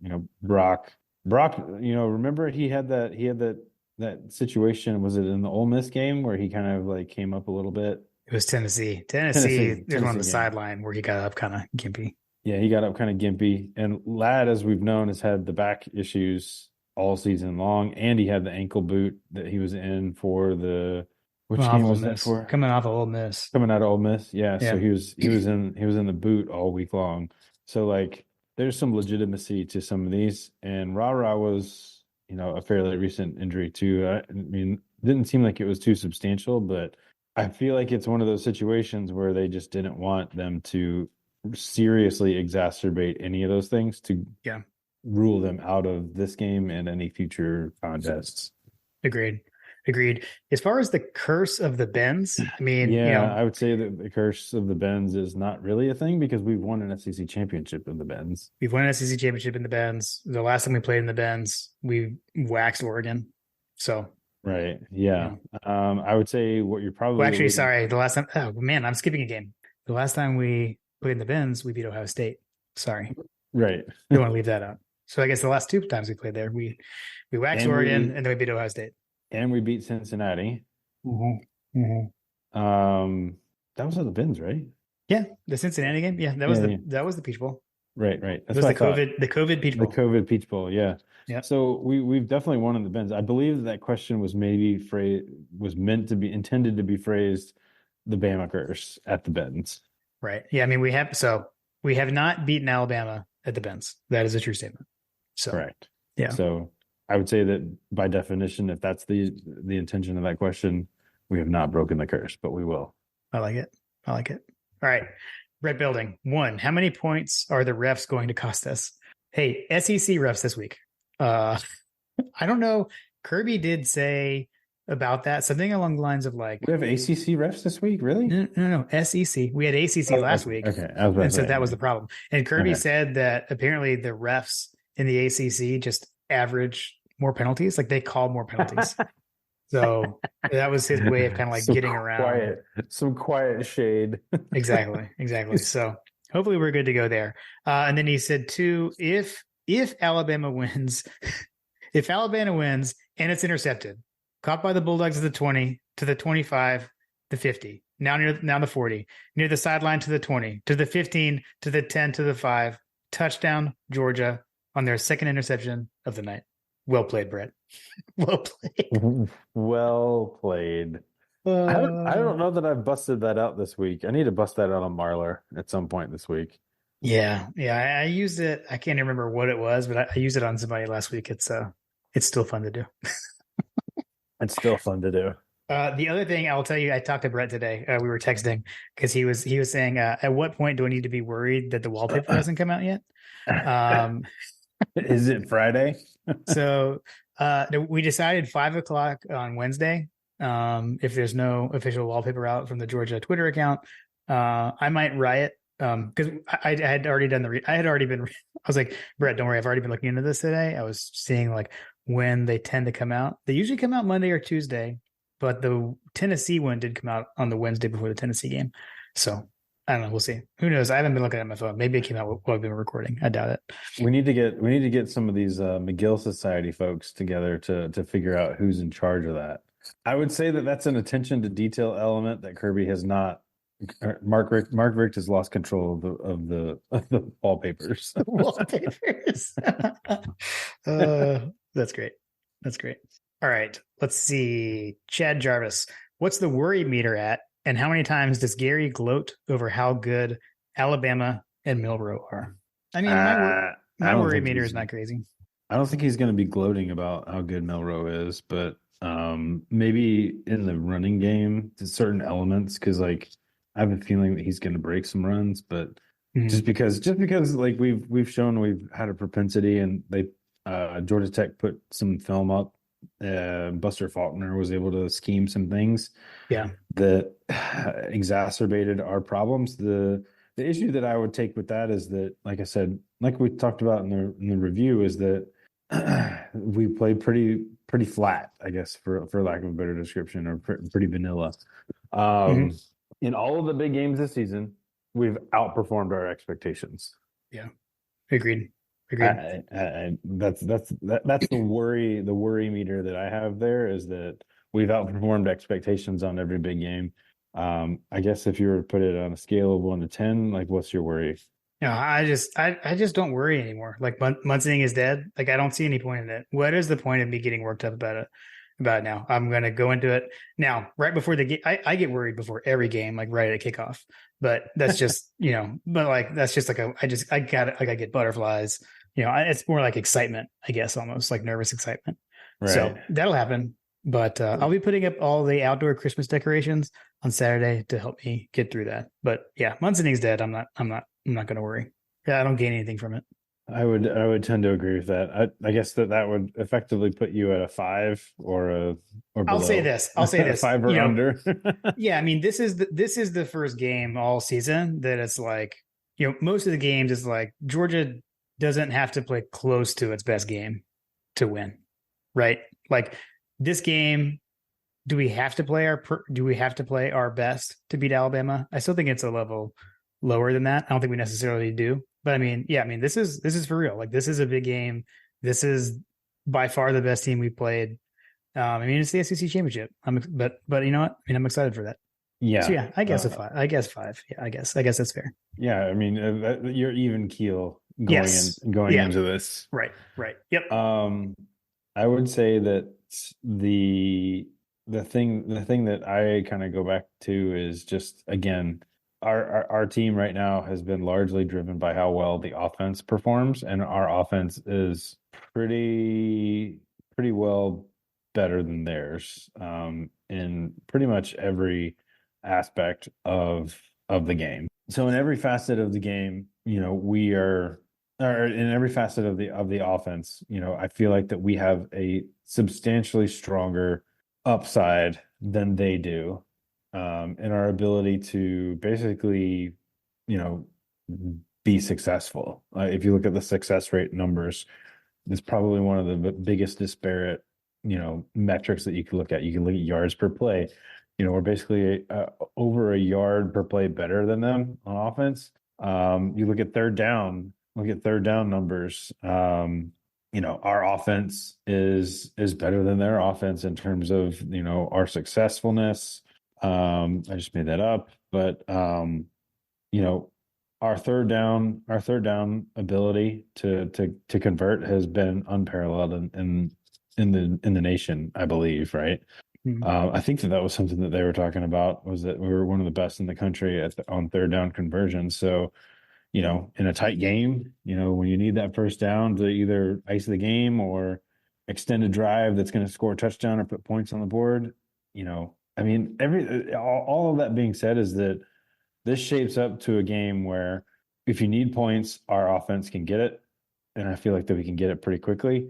Brock Brock, remember he had that situation. Was it in the Ole Miss game where he kind of like came up a little bit? It was Tennessee. Tennessee There's one on the game. sideline where he got up kind of gimpy. Yeah, he got up kind of gimpy. And Ladd, as we've known, has had the back issues all season long, and he had the ankle boot that he was in for which game was that for? Coming off of Ole Miss. Coming out of Ole Miss, yeah. Yeah. So he was in the boot all week long. So like, there's some legitimacy to some of these. And Ra was, a fairly recent injury too. I mean, didn't seem like it was too substantial, but I feel like it's one of those situations where they just didn't want them to seriously exacerbate any of those things to rule them out of this game and any future contests. Agreed. As far as the curse of the Benz, I mean, I would say that the curse of the Benz is not really a thing because we've won an SEC championship in the Benz. We've won an SEC championship in the Benz. The last time we played in the Benz, we waxed Oregon. So right, yeah. I would say what you're probably. Well, actually, sorry. The last time, oh man, I'm skipping a game. The last time we played in the Benz, we beat Ohio State. Sorry, right. Don't want to leave that out. So I guess the last two times we played there, we waxed Oregon and then we beat Ohio State. And we beat Cincinnati. Mm-hmm. Mm-hmm. That was on the Benz, right? Yeah, the Cincinnati game. Yeah, that was the Peach Bowl. Right. That's the COVID Peach Bowl. The COVID Peach Bowl, yeah. Yeah. So we've definitely won in the Benz. I believe that question was intended to be phrased the Bama curse at the Benz. Right. Yeah. I mean, we have not beaten Alabama at the Benz. That is a true statement. So correct. Yeah. So I would say that by definition, if that's the intention of that question, we have not broken the curse, but we will. I like it. All right. Red Building. 1. How many points are the refs going to cost us? Hey, SEC refs this week. I don't know. Kirby did say about that something along the lines of like, we have ACC refs this week. Really? No. SEC. We had ACC last week. Okay. And so that was the problem. And Kirby said that apparently the refs in the ACC just average more penalties. Like they call more penalties. So that was his way of kind of like getting around. Some quiet shade. Exactly. So hopefully we're good to go there. And then he said 2, if Alabama wins, and it's intercepted, caught by the Bulldogs at the 20, to the 25, the 50, now the 40, near the sideline to the 20, to the 15, to the 10, to the 5, touchdown Georgia on their second interception of the night. Well played, Brett. Well played. Well played. I don't know that I've busted that out this week. I need to bust that out on Marler at some point this week. Yeah. I used it. I can't remember what it was, but I used it on somebody last week. It's still fun to do. It's still fun to do. The other thing I'll tell you, I talked to Brett today. We were texting because he was saying, at what point do I need to be worried that the wallpaper hasn't come out yet? Is it Friday? So we decided 5:00 on Wednesday. If there's no official wallpaper out from the Georgia Twitter account, I might riot. Because I had already done I was like, Brett, don't worry, I've already been looking into this today. I was seeing like when they tend to come out. They usually come out Monday or Tuesday, but the Tennessee one did come out on the Wednesday before the Tennessee game. So I don't know. We'll see. Who knows? I haven't been looking at my phone. Maybe it came out while I've been recording. I doubt it. We need to get some of these McGill Society folks together to figure out who's in charge of that. I would say that that's an attention to detail element that Kirby has not. Mark Richt has lost control of the wallpapers. Wallpapers. That's great. All right. Let's see. Chad Jarvis. What's the worry meter at? And how many times does Gary gloat over how good Alabama and Milroe are? I mean, my worry meter is not crazy. I don't think he's going to be gloating about how good Milroe is, but maybe in the running game, to certain elements, because like I have a feeling that he's going to break some runs, but just because like we've shown we've had a propensity, and they Georgia Tech put some film up. Buster Faulkner was able to scheme some things that exacerbated our problems. The issue that I would take with that is that, like I said, like we talked about in the review, is that we played pretty flat, I guess, for lack of a better description, or pretty vanilla. In all of the big games this season, we've outperformed our expectations. Yeah, agreed. Agreed. That's the worry meter that I have there is that we've outperformed expectations on every big game. I guess if you were to put it on a scale of 1 to 10, like what's your worry? No, I just don't worry anymore. Like Munson is dead. Like I don't see any point in it. What is the point of me getting worked up about it now? I'm gonna go into it now. Right before the game, I get worried before every game, like right at kickoff. But that's just But like that's just like I get butterflies. It's more like excitement, I guess, almost like nervous excitement. So Right. that'll happen. But I'll be putting up all the outdoor Christmas decorations on Saturday to help me get through that. But yeah, Munzening's dead. I'm not going to worry. Yeah, I don't gain anything from it. I would tend to agree with that. I guess that would effectively put you at a 5 or I'll say below. this. I'll say this. 5 or under. Yeah, I mean, this is the first game all season that it's like, most of the games is like Georgia doesn't have to play close to its best game to win, right? Like this game, do we have to play our best to beat Alabama? I still think it's a level lower than that. I don't think we necessarily do. But I mean, yeah, I mean, this is for real. Like this is a big game. This is by far the best team we've played. I mean, it's the SEC championship. But you know what? I mean, I'm excited for that. Yeah. So yeah, I guess a 5. I guess 5. Yeah, I guess that's fair. Yeah, I mean, you're even keel Yes. going into this. Right. Yep. I would say that the thing that I kind of go back to is just again, our team right now has been largely driven by how well the offense performs, and our offense is pretty well better than theirs in pretty much every aspect of the game. So in every facet of the game, we are, or in every facet of the offense, I feel like that we have a substantially stronger upside than they do, in our ability to basically, be successful. If you look at the success rate numbers, it's probably one of the biggest disparate, metrics that you can look at. You can look at yards per play. We're basically over a yard per play better than them on offense. You look at third down numbers. Our offense is better than their offense in terms of, our successfulness. I just made that up, but our third down ability to convert has been unparalleled in the nation, I believe, right? Mhm. I think that was something that they were talking about, was that we were one of the best in the country on third down conversion. So, in a tight game, when you need that first down to either ice the game or extend a drive that's going to score a touchdown or put points on the board, I mean, all of that being said is that this shapes up to a game where if you need points, our offense can get it. And I feel like that we can get it pretty quickly.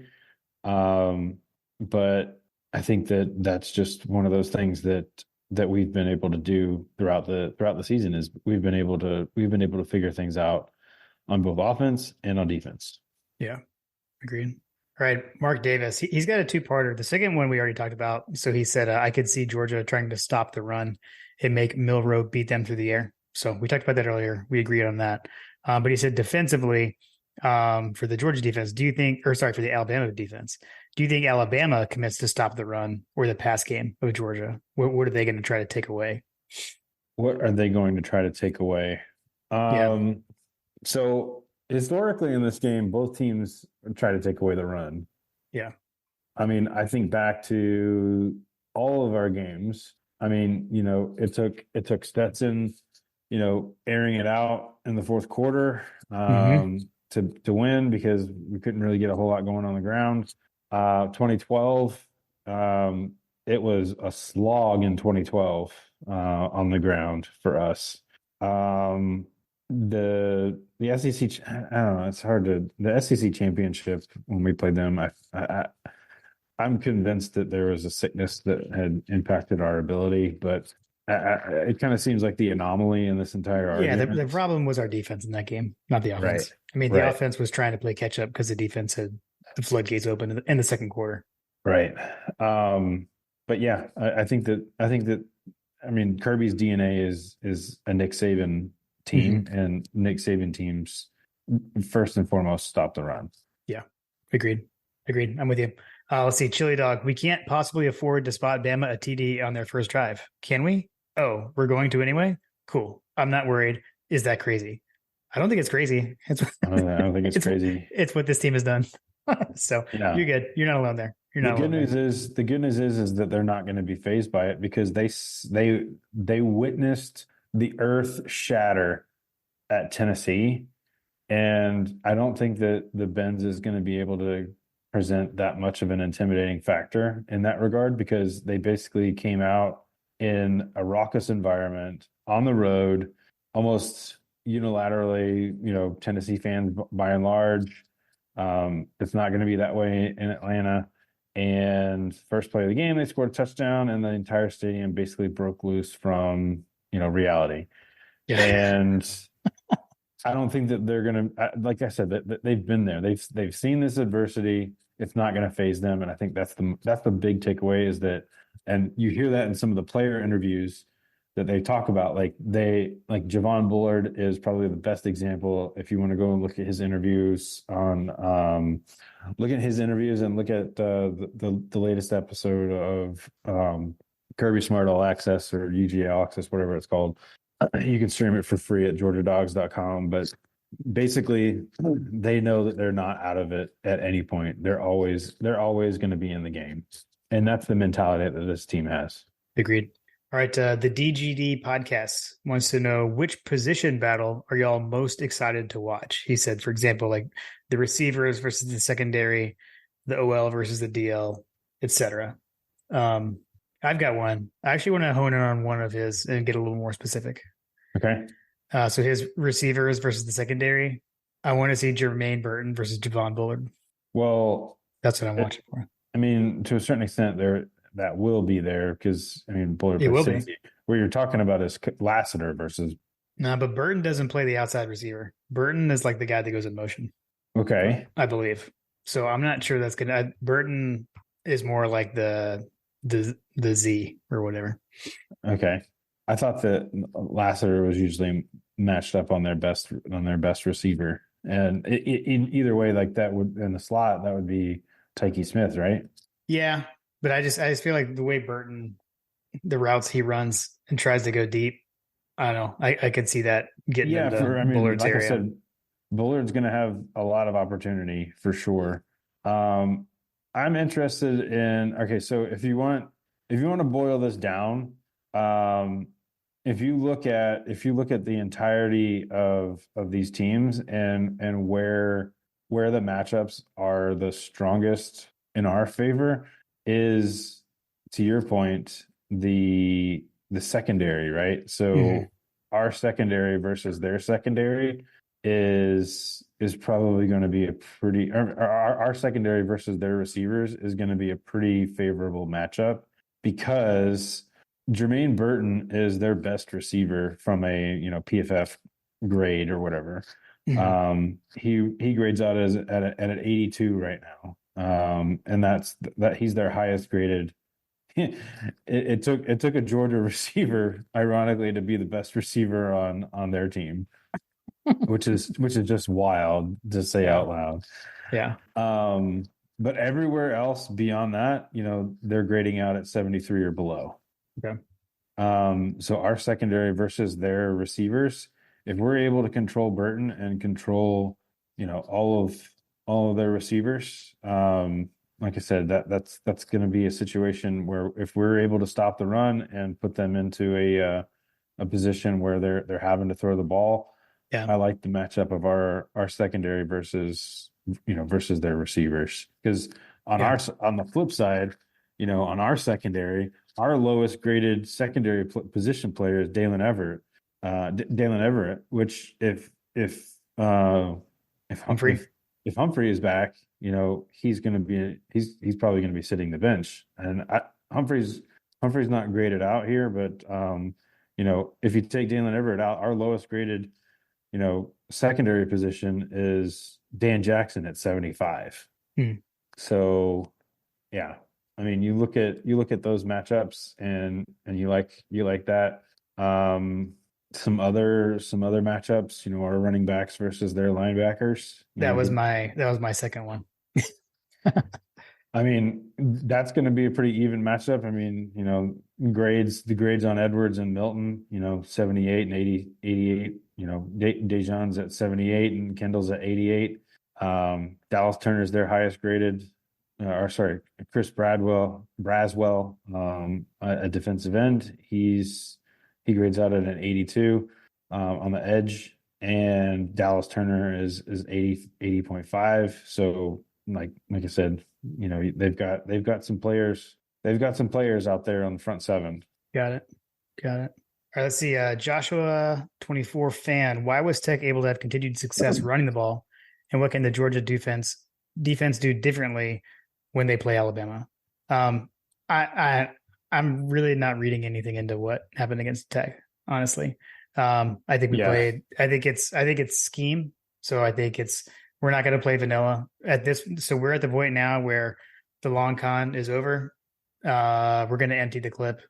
But I think that that's just one of those things that we've been able to do throughout the season is we've been able to figure things out on both offense and on defense. Yeah, agreed. All right, Mark Davis. He's got a two-parter. The second one we already talked about. So he said, I could see Georgia trying to stop the run and make Milroe beat them through the air. So we talked about that earlier. We agreed on that. But he said defensively, for the Georgia defense, for the Alabama defense, do you think Alabama commits to stop the run or the pass game of Georgia? What are they going to try to take away? What are they going to try to take away? So historically in this game, both teams try to take away the run. Yeah. I mean, I think back to all of our games. I mean, it took Stetson, airing it out in the fourth quarter to win because we couldn't really get a whole lot going on the ground. 2012, it was a slog in 2012 on the ground for us. The SEC, I don't know, it's hard to, the SEC championship when we played them, I'm convinced that there was a sickness that had impacted our ability, but it kind of seems like the anomaly in this entire argument. Yeah, the problem was our defense in that game, not the offense. Right. I mean, the offense was trying to play catch up because the defense had the floodgates open in the second quarter. Right. But yeah, I think that I mean, Kirby's DNA is a Nick Saban team, and Nick Saban teams first and foremost, stop the run. Agreed. I'm with you. Let's see. Chili Dog. We can't possibly afford to spot Bama a TD on their first drive. Can we? Oh, we're going to anyway? Cool. I'm not worried. Is that crazy? I don't think it's crazy. I don't think it's crazy. It's what this team has done. So Yeah. You're good. You're not alone there. You're not The good alone news there. is that they're not going to be fazed by it because they witnessed the earth shatter at Tennessee, and I don't think that the Benz is going to be able to present that much of an intimidating factor in that regard because they basically came out in a raucous environment on the road, almost unilaterally. Tennessee fans by and large. It's not going to be that way in Atlanta. And first play of the game, they scored a touchdown, and the entire stadium basically broke loose from reality. Yeah. And I don't think that they're going to, like I said, that they've been there. They've seen this adversity. It's not going to phase them, and I think that's the big takeaway is that, and you hear that in some of the player interviews that they talk about. Like Javon Bullard is probably the best example. If you want to go and look at his interviews look at his interviews and look at the latest episode of Kirby Smart All Access or UGA All Access, whatever it's called. You can stream it for free at georgiadogs.com, but basically they know that they're not out of it at any point. They're always going to be in the game. And that's the mentality that this team has. Agreed. All right. The DGD podcast wants to know which position battle are y'all most excited to watch? He said, for example, like the receivers versus the secondary, the OL versus the DL, etc. I've got one. I actually want to hone in on one of his and get a little more specific. Okay. So his receivers versus the secondary. I want to see Jermaine Burton versus Javon Bullard. Well, that's what I'm watching for. I mean, to a certain extent, that will be there because Bullard. It will be. What you're talking about is Lassiter versus. No, but Burton doesn't play the outside receiver. Burton is like the guy that goes in motion. Okay. I believe. So I'm not sure that's gonna. Burton is more like the Z or whatever. Okay. I thought that Lassiter was usually matched up on their best receiver, and in either way, like that would in the slot that would be Tyke Smith, right? Yeah, but I just feel like the way Burton, the routes he runs and tries to go deep, I don't know. I could see that getting into Bullard's area. I said, Bullard's going to have a lot of opportunity for sure. I'm interested in. Okay, so if you want to boil this down. If you look at the entirety of these teams and where the matchups are the strongest in our favor is, to your point, the secondary, right? So our secondary versus their secondary is probably going to be a pretty our secondary versus their receivers is going to be a pretty favorable matchup because Jermaine Burton is their best receiver from a PFF grade or whatever. He grades out at an 82 right now, and that he's their highest graded. It took a Georgia receiver, ironically, to be the best receiver on their team, which is just wild to say out loud. Yeah. But everywhere else beyond that, they're grading out at 73 or below. Okay. So our secondary versus their receivers, if we're able to control Burton and control, all of their receivers, like I said, that's going to be a situation where if we're able to stop the run and put them into a position where they're having to throw the ball, I like the matchup of our secondary versus their receivers because on the flip side, on our secondary. Our lowest graded secondary position player is Dalen Everett. Which if Humphrey is back, he's going to be he's probably going to be sitting the bench. And Humphrey's not graded out here, but if you take Dalen Everett out, our lowest graded secondary position is Dan Jackson at 75. So yeah. I mean, you look at those matchups and you like that. some other matchups, our running backs versus their linebackers. That was my second one. I mean, that's going to be a pretty even matchup. I mean, the grades on Edwards and Milton, 78 and 88, Dejon's at 78 and Kendall's at 88. Dallas Turner's their highest graded, Chris Braswell, a defensive end. He grades out at an 82 on the edge, and Dallas Turner is 80.5. So like I said, they've got some players. They've got some players out there on the front seven. Got it. All right, let's see. Joshua 24 fan. Why was Tech able to have continued success running the ball, and what can the Georgia defense do differently when they play Alabama? I'm really not reading anything into what happened against Tech, honestly. I think we played. I think it's scheme. So I think we're not going to play vanilla at this. So we're at the point now where the long con is over. We're going to empty the clip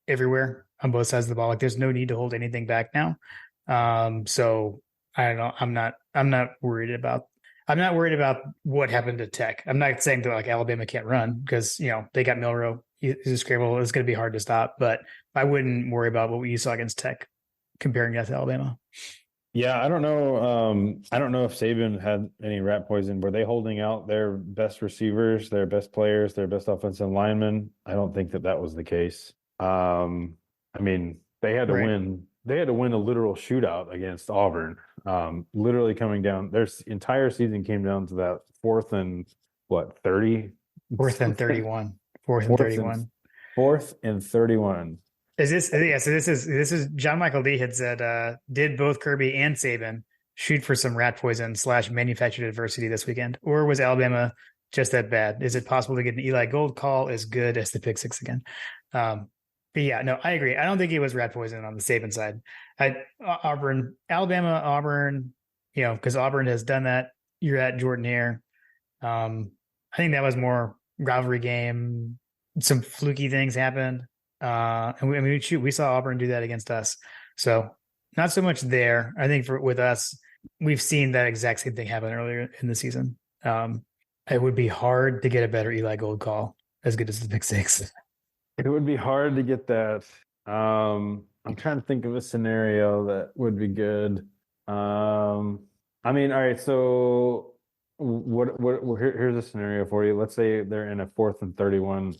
everywhere on both sides of the ball. Like there's no need to hold anything back now. So I don't know. I'm not worried about what happened to Tech. I'm not saying that like Alabama can't run because, they got Milroe. He's a scramble. It's going to be hard to stop, but I wouldn't worry about what you saw against Tech comparing that to Alabama. Yeah, I don't know. I don't know if Saban had any rat poison. Were they holding out their best receivers, their best players, their best offensive linemen? I don't think that was the case. I mean, they had to win. They had to win a literal shootout against Auburn. Literally coming down. Their entire season came down to that 4th and 30? 4th and 31. 4th and 31. 4th and 31. So this is John Michael Lee had said, did both Kirby and Saban shoot for some rat poison / manufactured adversity this weekend? Or was Alabama just that bad? Is it possible to get an Eli Gold call as good as the pick six again? But yeah, no, I agree. I don't think it was rat poison on the Saban side. Auburn, because Auburn has done that. You're at Jordan Hare. I think that was more rivalry game. Some fluky things happened. And we saw Auburn do that against us. So not so much there. I think with us, we've seen that exact same thing happen earlier in the season. It would be hard to get a better Eli Gold call as good as the pick six. It would be hard to get that. I'm trying to think of a scenario that would be good. I mean, all right. So here's a scenario for you. Let's say they're in a 4th and 31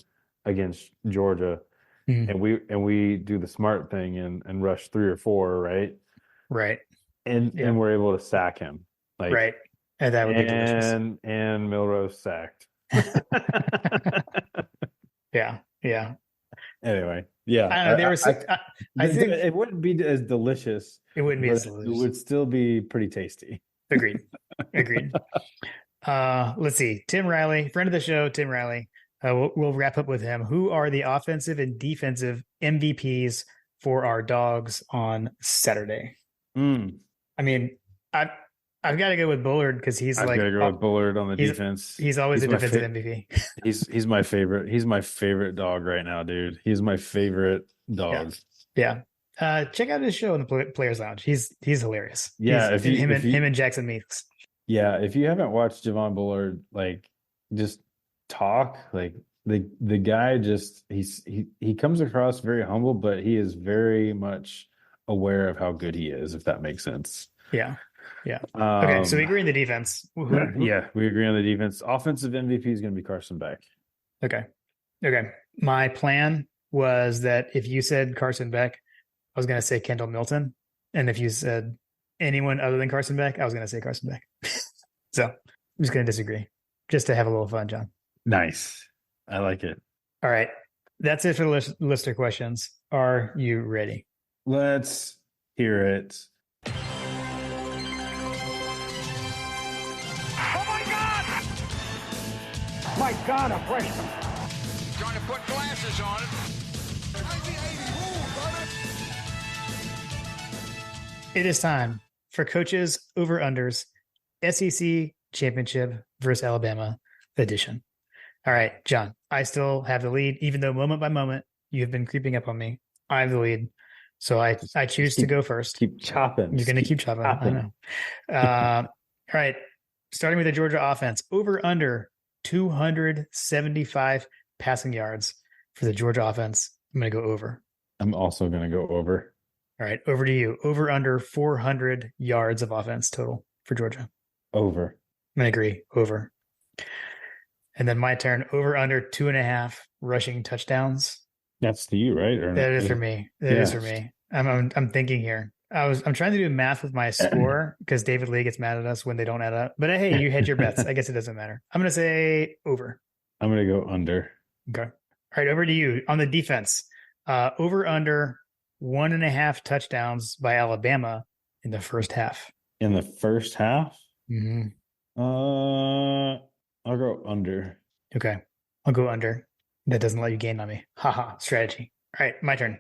against Georgia. Mm-hmm. And we do the smart thing and rush 3 or 4, right? Right. And we're able to sack him. Right. And that would be delicious. And Milroe sacked. Yeah. Anyway, yeah. I don't know. I think it wouldn't be as delicious. It wouldn't be as delicious. It would still be pretty tasty. Agreed. Let's see. Tim Riley, friend of the show, Tim Riley. We'll wrap up with him. Who are the offensive and defensive MVPs for our Dogs on Saturday? I mean, I've got to go with Bullard because he's I've got to go with Bullard on the defense. He's always a defensive MVP. He's my favorite. He's my favorite dog right now, dude. He's my favorite dog. Yeah. Check out his show in the Players Lounge. He's hilarious. Yeah, him and Jackson Meeks. Yeah, if you haven't watched Javon Bullard, just talk, the guy he comes across very humble, but he is very much aware of how good he is, if that makes sense. Yeah. Okay, so we agree on the defense. Yeah, we agree on the defense. Offensive MVP is going to be Carson Beck. Okay. My plan was that if you said Carson Beck, I was going to say Kendall Milton, and if you said anyone other than Carson Beck, I was going to say Carson Beck. So I'm just going to disagree, just to have a little fun, John. Nice. I like it. All right. That's it for the listener questions. Are you ready? Let's hear it. Oh my God! My God, a freshman. Trying to put glasses on it. It is time for Coaches Over Unders SEC Championship versus Alabama edition. All right, John, I still have the lead, even though moment by moment you have been creeping up on me. I have the lead. So I choose to go first. Keep chopping. You're going to keep chopping. I know. All right. Starting with the Georgia offense, over under 275 passing yards for the Georgia offense. I'm going to go over. I'm also going to go over. All right. Over to you. Over under 400 yards of offense total for Georgia. Over. I'm going to agree. Over. And then my turn. Over under 2.5 rushing touchdowns. That's to you, right? Or That is for me. That is for me. I'm thinking here. I'm trying to do math with my score because David Lee gets mad at us when they don't add up. But hey, you hedge your bets. I guess it doesn't matter. I'm going to say over. I'm going to go under. Okay. All right. Over to you on the defense. Over under 1.5 touchdowns by Alabama in the first half. In the first half? Mm-hmm. I'll go under. Okay. I'll go under. That doesn't let you gain on me. Haha. Strategy. All right. My turn.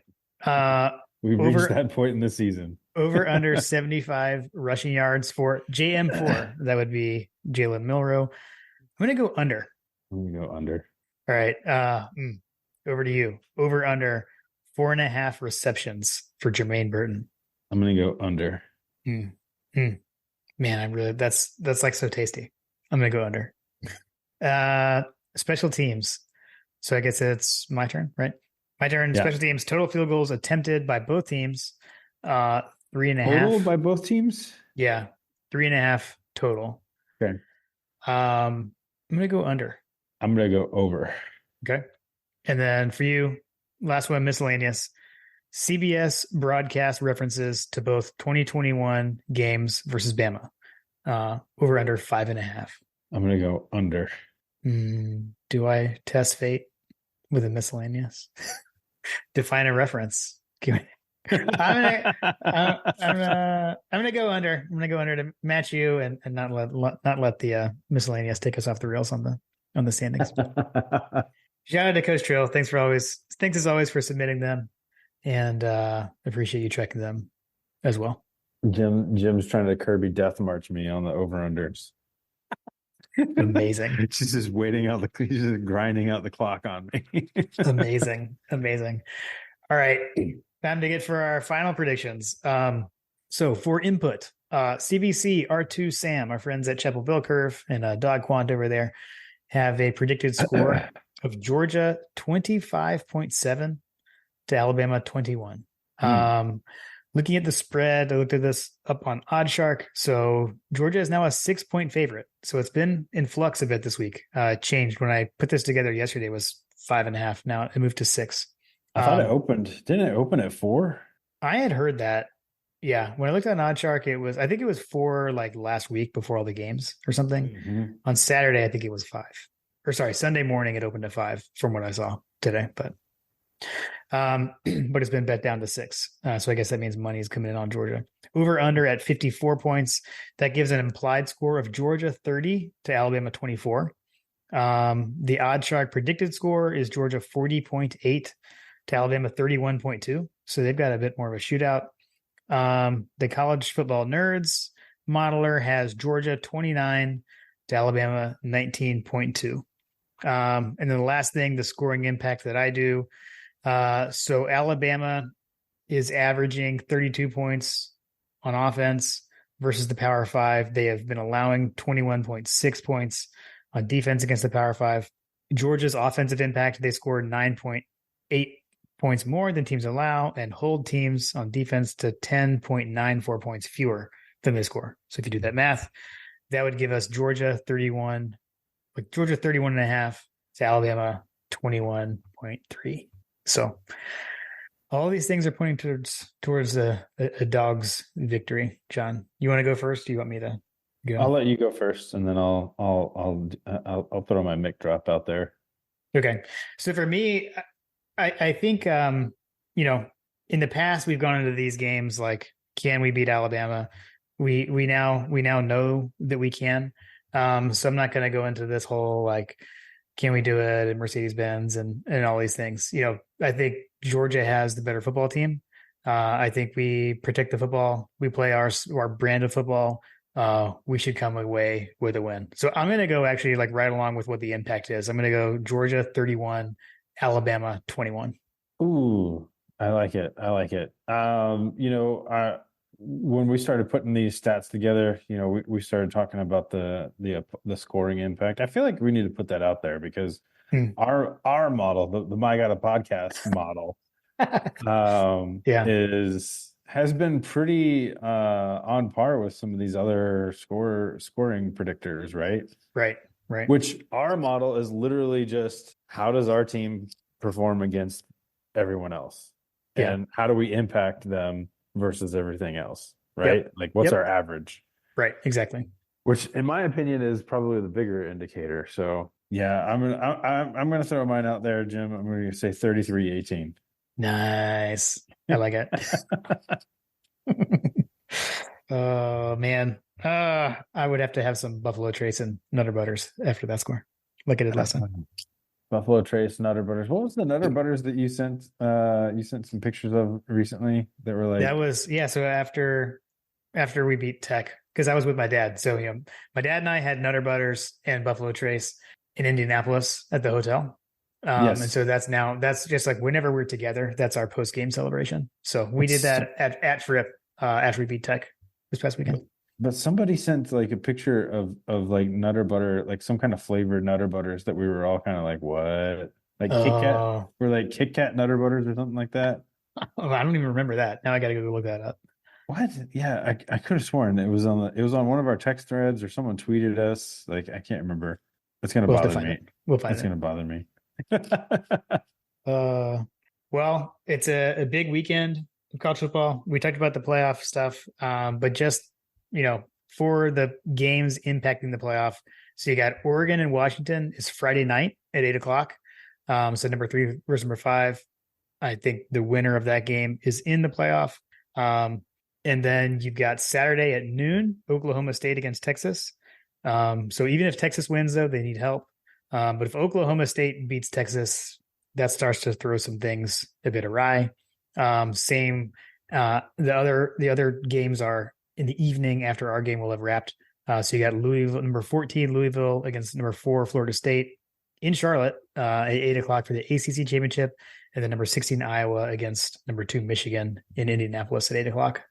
We've reached that point in the season. Over under 75 rushing yards for JM4. That would be Jalen Milroe. I'm going to go under. I'm going to go under. All right. Over to you. Over under 4.5 receptions for Jermaine Burton. I'm going to go under. Man, that's like so tasty. I'm going to go under. Special teams. So I guess it's my turn, right? My turn. Yeah. Special teams. Total field goals attempted by both teams. 3.5 total by both teams. Yeah, 3.5 total. Okay. I'm gonna go under. I'm gonna go over. Okay. And then for you, last one, miscellaneous. CBS broadcast references to both 2021 games versus Bama. Over under 5.5. I'm gonna go under. Do I test fate with a miscellaneous? Define a reference. I'm gonna go under. I'm gonna go under to match you and not let the miscellaneous take us off the rails on the standings. Shout out to Coach Trill. Thanks as always for submitting them, and appreciate you checking them as well. Jim's trying to Kirby death march me on the over unders. Amazing. She's just waiting out he's just grinding out the clock on me. Amazing. All right. Time to get for our final predictions. So for input, CBC, R2 Sam, our friends at Chapel Bill Curve and Dog Quant over there have a predicted score of Georgia 25.7 to Alabama 21. Looking at the spread, I looked at this up on OddsShark. So Georgia is now a 6-point favorite. So it's been in flux a bit this week. Changed when I put this together yesterday, it was 5.5. Now it moved to 6. I thought didn't it open at 4? I had heard that. Yeah. When I looked on OddsShark, I think it was 4 like last week before all the games or something. Mm-hmm. On Saturday, I think it was 5. Or sorry, Sunday morning it opened at 5 from what I saw today. But it's been bet down to 6. So I guess that means money is coming in on Georgia. Over under at 54 points. That gives an implied score of Georgia 30 to Alabama 24. The OddsShark predicted score is Georgia 40.8 to Alabama 31.2. So they've got a bit more of a shootout. The College Football Nerds modeler has Georgia 29 to Alabama 19.2. And then the last thing, the scoring impact that I do. So Alabama is averaging 32 points on offense versus the Power 5. They have been allowing 21.6 points on defense against the Power 5. Georgia's offensive impact, they scored 9.8 points more than teams allow and hold teams on defense to 10.94 points fewer than they score. So if you do that math, that would give us Georgia 31.5 to Alabama 21.3. So all these things are pointing towards a dog's victory. John, you want to go first? Do you want me to go? I'll let you go first, and then I'll put on my mic drop out there. Okay. So for me, I think in the past we've gone into these games like, can we beat Alabama? We now know that we can. So I'm not going to go into this whole like, can we do it at Mercedes-Benz and all these things. I think Georgia has the better football team. I think we protect the football. We play our brand of football. We should come away with a win. So I'm going to go actually like right along with what the impact is. I'm going to go Georgia 31, Alabama 21. Ooh, I like it. I like it. When we started putting these stats together, we started talking about the scoring impact. I feel like we need to put that out there because our model, the My Gotta podcast model, Yeah. has been pretty on par with some of these other scoring predictors, right? Right. Which our model is literally just how does our team perform against everyone else? Yeah. And how do we impact them versus everything else, right? Yep. Like what's Yep. our average? Right. Exactly. Which in my opinion is probably the bigger indicator. So yeah, I'm gonna throw mine out there, Jim. I'm gonna say 33-18. Nice. I like it. Oh man. I would have to have some Buffalo Trace and Nutter Butters after that score, like I did last time. Buffalo Trace, Nutter Butters. What was the Nutter Butters that you sent? You sent some pictures of recently that were like That was So after we beat Tech, because I was with my dad. So my dad and I had Nutter Butters and Buffalo Trace in Indianapolis at the hotel. Yes. And so that's just like whenever we're together, that's our post game celebration. So we did that at Fripp after we beat Tech this past weekend. But somebody sent like a picture of like Nutter Butter, like some kind of flavored Nutter Butters that we were all kind of like, what? Like Kit Kat? We're like Kit Kat Nutter Butters or something like that. Oh, I don't even remember that. Now I got to go look that up. What? Yeah, I could have sworn it was on one of our text threads or someone tweeted us. Like I can't remember. It's gonna bother me. We'll find it's it. gonna bother me. Well, it's a big weekend of college football. We talked about the playoff stuff, but just for the games impacting the playoff. So you got Oregon and Washington is Friday night at 8:00. So number 3 versus number 5. I think the winner of that game is in the playoff. And then you've got Saturday at noon, Oklahoma State against Texas. So even if Texas wins, though, they need help. But if Oklahoma State beats Texas, that starts to throw some things a bit awry. The other games are in the evening after our game will have wrapped. So you got Louisville, number 14, Louisville against number 4, Florida State in Charlotte at 8:00 for the ACC championship. And then number 16, Iowa against number 2, Michigan in Indianapolis at 8:00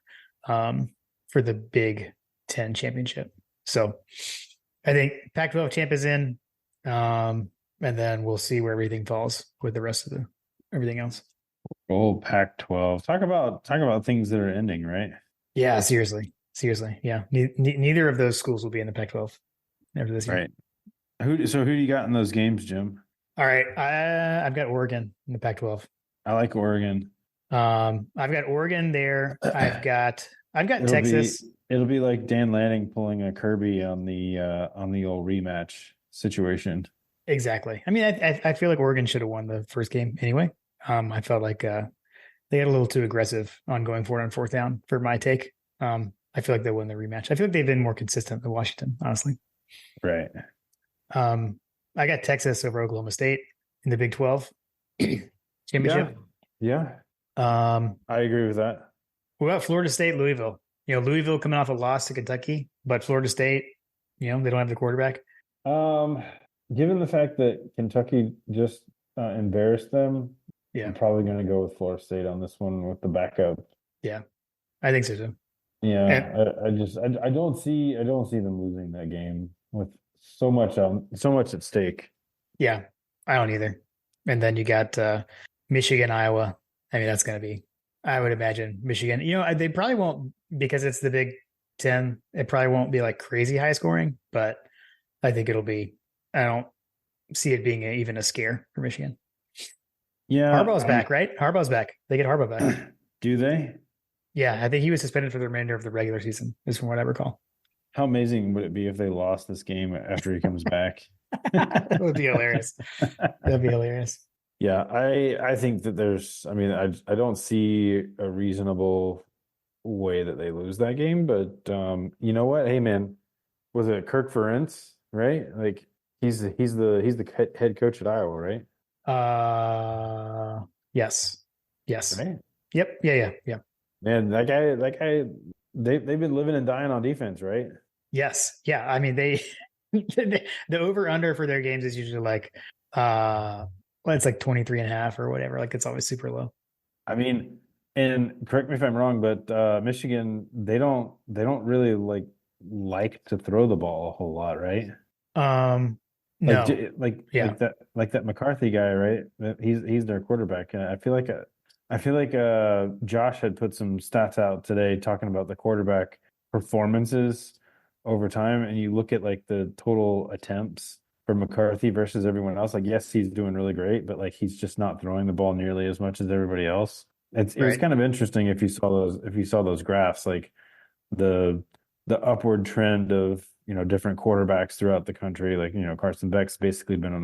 for the Big Ten championship. So I think Pac-12 champ is in. And then we'll see where everything falls with the rest of everything else. Oh, Pac-12. Talk about things that are ending, right? Yeah, seriously. Yeah. Neither of those schools will be in the Pac-12 after this year. Right. Who do you got in those games, Jim? All right. I've got Oregon in the Pac-12. I like Oregon. I've got Oregon there. I've got Texas. It'll be like Dan Lanning pulling a Kirby on the old rematch situation. Exactly. I mean, I feel like Oregon should have won the first game anyway. I felt like they got a little too aggressive on going for it on 4th down for my take. I feel like they won the rematch. I feel like they've been more consistent than Washington, honestly. Right. I got Texas over Oklahoma State in the Big 12 championship. Yeah. I agree with that. What about Florida State, Louisville? Louisville coming off a loss to Kentucky, but Florida State, they don't have the quarterback. Given the fact that Kentucky just embarrassed them, yeah, I'm probably going to go with Florida State on this one with the backup. Yeah, I think so too. Yeah, I don't see them losing that game with so much at stake. Yeah, I don't either. And then you got Michigan, Iowa. I mean, that's going to be, I would imagine Michigan. They probably won't, because it's the Big Ten. It probably won't be like crazy high scoring, but I think it'll be. I don't see it being even a scare for Michigan. Yeah, Harbaugh's back, right? Harbaugh's back. They get Harbaugh back. Do they? Yeah, I think he was suspended for the remainder of the regular season, is from what I recall. How amazing would it be if they lost this game after he comes back? That would be hilarious. That'd be hilarious. Yeah, I think that I don't see a reasonable way that they lose that game, but you know what? Hey man, was it Kirk Ferentz, right? Like he's the head coach at Iowa, right? Yes. Right? Yep. Yeah. Man, that guy they've been living and dying on defense, right? Yes. Yeah. I mean, the over under for their games is usually like it's like 23.5 or whatever. Like it's always super low. I mean, and correct me if I'm wrong, but Michigan, they don't really like to throw the ball a whole lot, right? Like No, yeah, like that McCarthy guy, right? He's their quarterback, and I feel like Josh had put some stats out today talking about the quarterback performances over time, and you look at like the total attempts for McCarthy versus everyone else. Like, yes, he's doing really great, but like he's just not throwing the ball nearly as much as everybody else. It was right. kind of interesting if you saw those graphs, like the the upward trend of different quarterbacks throughout the country. Like Carson Beck's basically been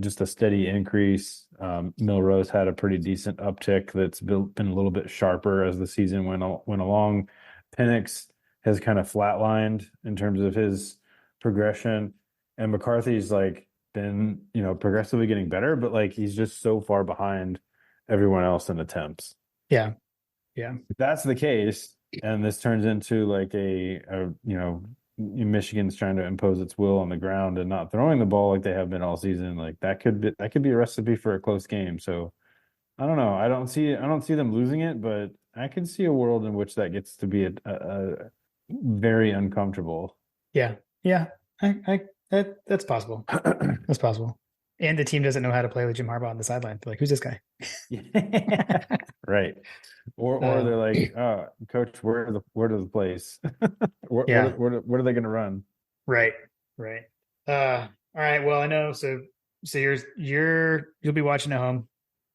just a steady increase. Milrose had a pretty decent uptick that's been a little bit sharper as the season went along. Penix has kind of flatlined in terms of his progression, and McCarthy's like been progressively getting better, but like he's just so far behind everyone else in attempts. Yeah, yeah, If that's the case, and this turns into like Michigan's trying to impose its will on the ground and not throwing the ball like they have been all season, like that could be a recipe for a close game. So I don't know. I don't see them losing it, but I can see a world in which that gets to be a very uncomfortable. yeah, yeah. That's possible. That's possible. And the team doesn't know how to play with Jim Harbaugh on the sideline. They're like, who's this guy? Right. Or they're like, oh, coach, where does the plays? What Yeah. what are they going to run? Right, right. All right. Well, I know. So you'll be watching at home,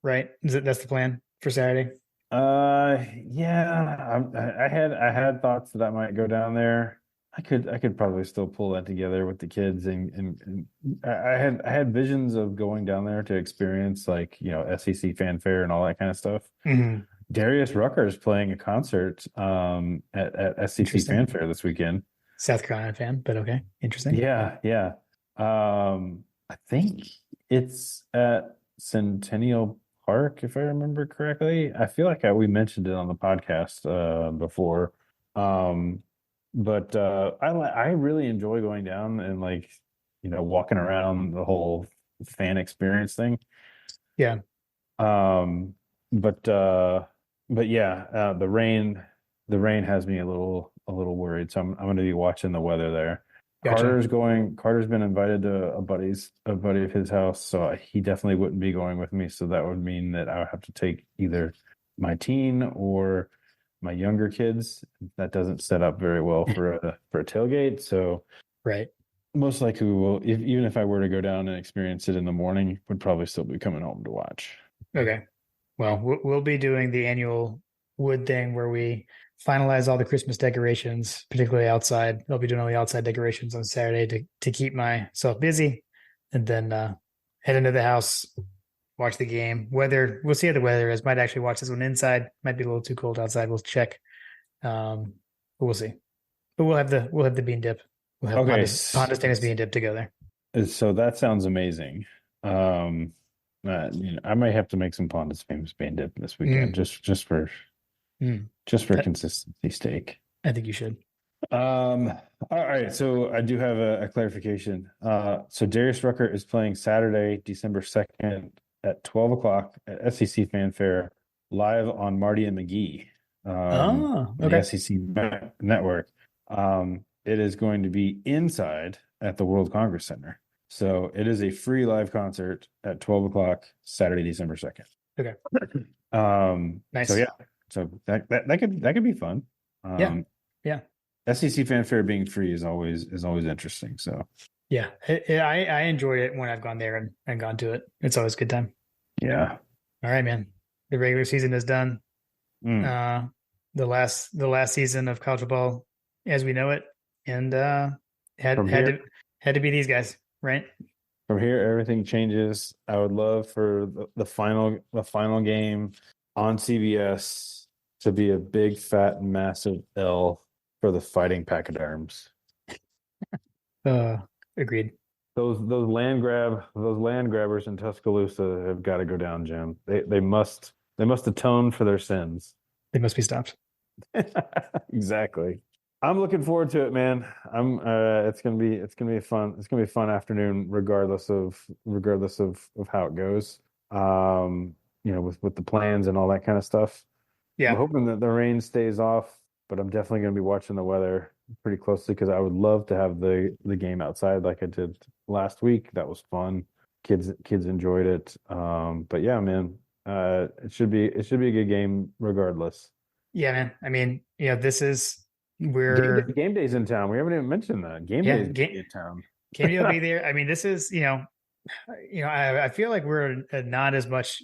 right? That's the plan for Saturday? Yeah, I had thoughts that I might go down there. I could probably still pull that together with the kids, and I had visions of going down there to experience like SEC fanfare and all that kind of stuff. Hmm. Darius Rucker is playing a concert at SEC Interesting. fanfare this weekend. South Carolina fan, but okay, interesting. Yeah, yeah. I think it's at Centennial Park, if I remember correctly. I feel like we mentioned it on the podcast before. Um, but I really enjoy going down and like walking around the whole fan experience thing. Yeah, Um, but yeah, the rain has me a little worried, so I'm going to be watching the weather there. gotcha. Carter's been invited to a buddy of his house, so he definitely wouldn't be going with me. So that would mean that I would have to take either my teen or my younger kids. That doesn't set up very well for a tailgate. So Right. most likely we will, even if I were to go down and experience it in the morning, would probably still be coming home to watch. Okay. Well, we'll be doing the annual wood thing where we finalize all the Christmas decorations, particularly outside. I'll be doing all the outside decorations on Saturday to keep myself busy, and then head into the house, watch the game. We'll see how the weather is. Might actually watch this one inside. Might be a little too cold outside. We'll check. But we'll see. But we'll have the bean dip. We'll have Okay, Ponda's famous bean dip to go there. so that sounds amazing. I might have to make some Ponda's famous bean dip this weekend, just for Mm. consistency's sake. I think you should. All right, so I do have a clarification. So Darius Rucker is playing Saturday, December 2nd at 12 o'clock at SEC Fanfare live on Marty and McGee, Oh, the okay. SEC network. It is going to be inside at the World Congress Center. So it is a free live concert at 12 o'clock Saturday, December 2nd. Okay. Nice. So yeah, so that could be fun. Yeah. Yeah. SEC Fanfare being free is always interesting. So Yeah, I enjoyed it when I've gone there and gone to it. It's always a good time. yeah. All right, man. The regular season is done. Mm. The last season of college football as we know it, and had From had here- to had to be these guys, right? From here, everything changes. I would love for the final game on CBS to be a big, fat, massive L for the Fighting Pachyderms. Agreed. Those land grabbers in Tuscaloosa have got to go down, Jim. They must atone for their sins. They must be stopped. Exactly. I'm looking forward to it, man. It's gonna be fun. It's gonna be a fun afternoon, regardless of how it goes. with the plans and all that kind of stuff. Yeah. I'm hoping that the rain stays off, but I'm definitely going to be watching the weather pretty closely because I would love to have the game outside like I did last week. That was fun. Kids enjoyed it. But yeah, man, it should be a good game regardless. Yeah, man. I mean, this is game day's in town. We haven't even mentioned that. Game day's in town. Game day will be there. I mean, this is I feel like we're not as much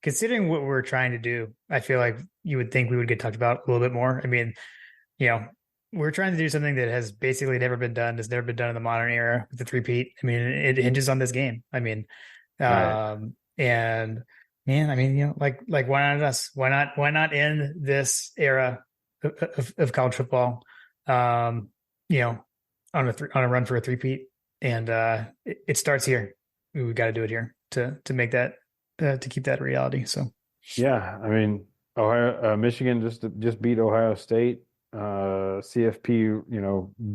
considering what we're trying to do. I feel like you would think we would get talked about a little bit more. I mean, we're trying to do something that has basically never been done. Has never been done in the modern era with the three-peat. I mean, it hinges on this game. I mean, Right. and man, I mean, like why not us? Why not end this era of college football? On a run for a three-peat, and it starts here. We've got to do it here to make that to keep that reality. So yeah, I mean, Michigan just beat Ohio State. CFP,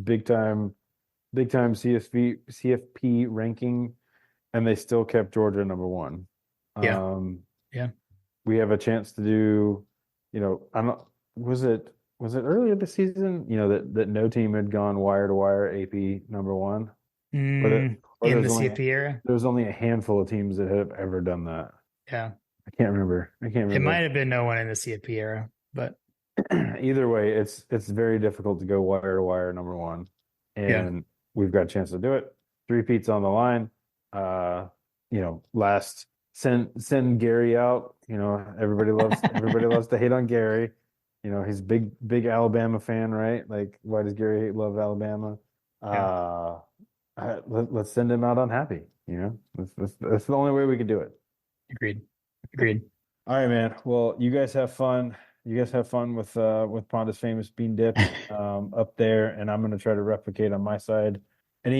big time CFP ranking, and they still kept Georgia number 1. Yeah. We have a chance to do, was it earlier this season, that no team had gone wire to wire AP number 1? In the CFP era? There was only a handful of teams that have ever done that. Yeah. I can't remember. It might have been no one in the CFP era, but either way, it's very difficult to go wire to wire number 1, and we've got a chance to do it. 3-peats on the line. Send Gary out. Everybody loves to hate on Gary. He's big Alabama fan, right? Like, why does Gary love Alabama? Let's send him out unhappy. That's the only way we could do it. Agreed. All right, man. Well, you guys have fun. You guys have fun with Ponda's famous bean dip up there, and I'm going to try to replicate on my side. I'm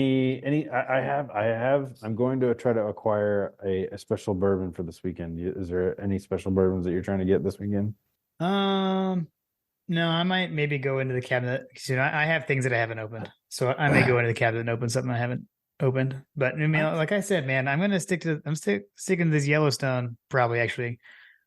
going to try to acquire a special bourbon for this weekend. Is there any special bourbons that you're trying to get this weekend? No, I might maybe go into the cabinet because I have things that I haven't opened, so I may go into the cabinet and open something I haven't opened. But I mean, like I said, man, I'm sticking to this Yellowstone. Probably actually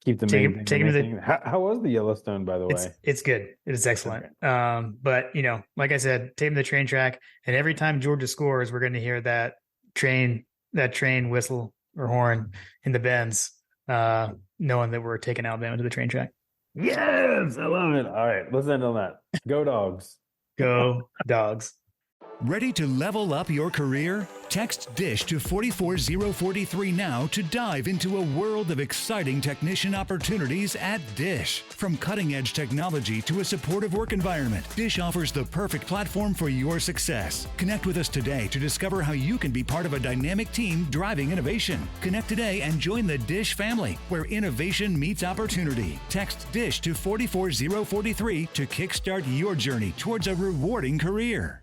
keep the main thing. How was the Yellowstone, by the way? It's good. It is excellent. Okay. But like I said, taking the train track, and every time Georgia scores, we're going to hear that train whistle or horn in the bends, knowing that we're taking Alabama to the train track. Yes, I love it. All right, let's end on that. Go Dogs. Go Dogs. Ready to level up your career? Text DISH to 44043 now to dive into a world of exciting technician opportunities at DISH. From cutting-edge technology to a supportive work environment, DISH offers the perfect platform for your success. Connect with us today to discover how you can be part of a dynamic team driving innovation. Connect today and join the DISH family, where innovation meets opportunity. Text DISH to 44043 to kickstart your journey towards a rewarding career.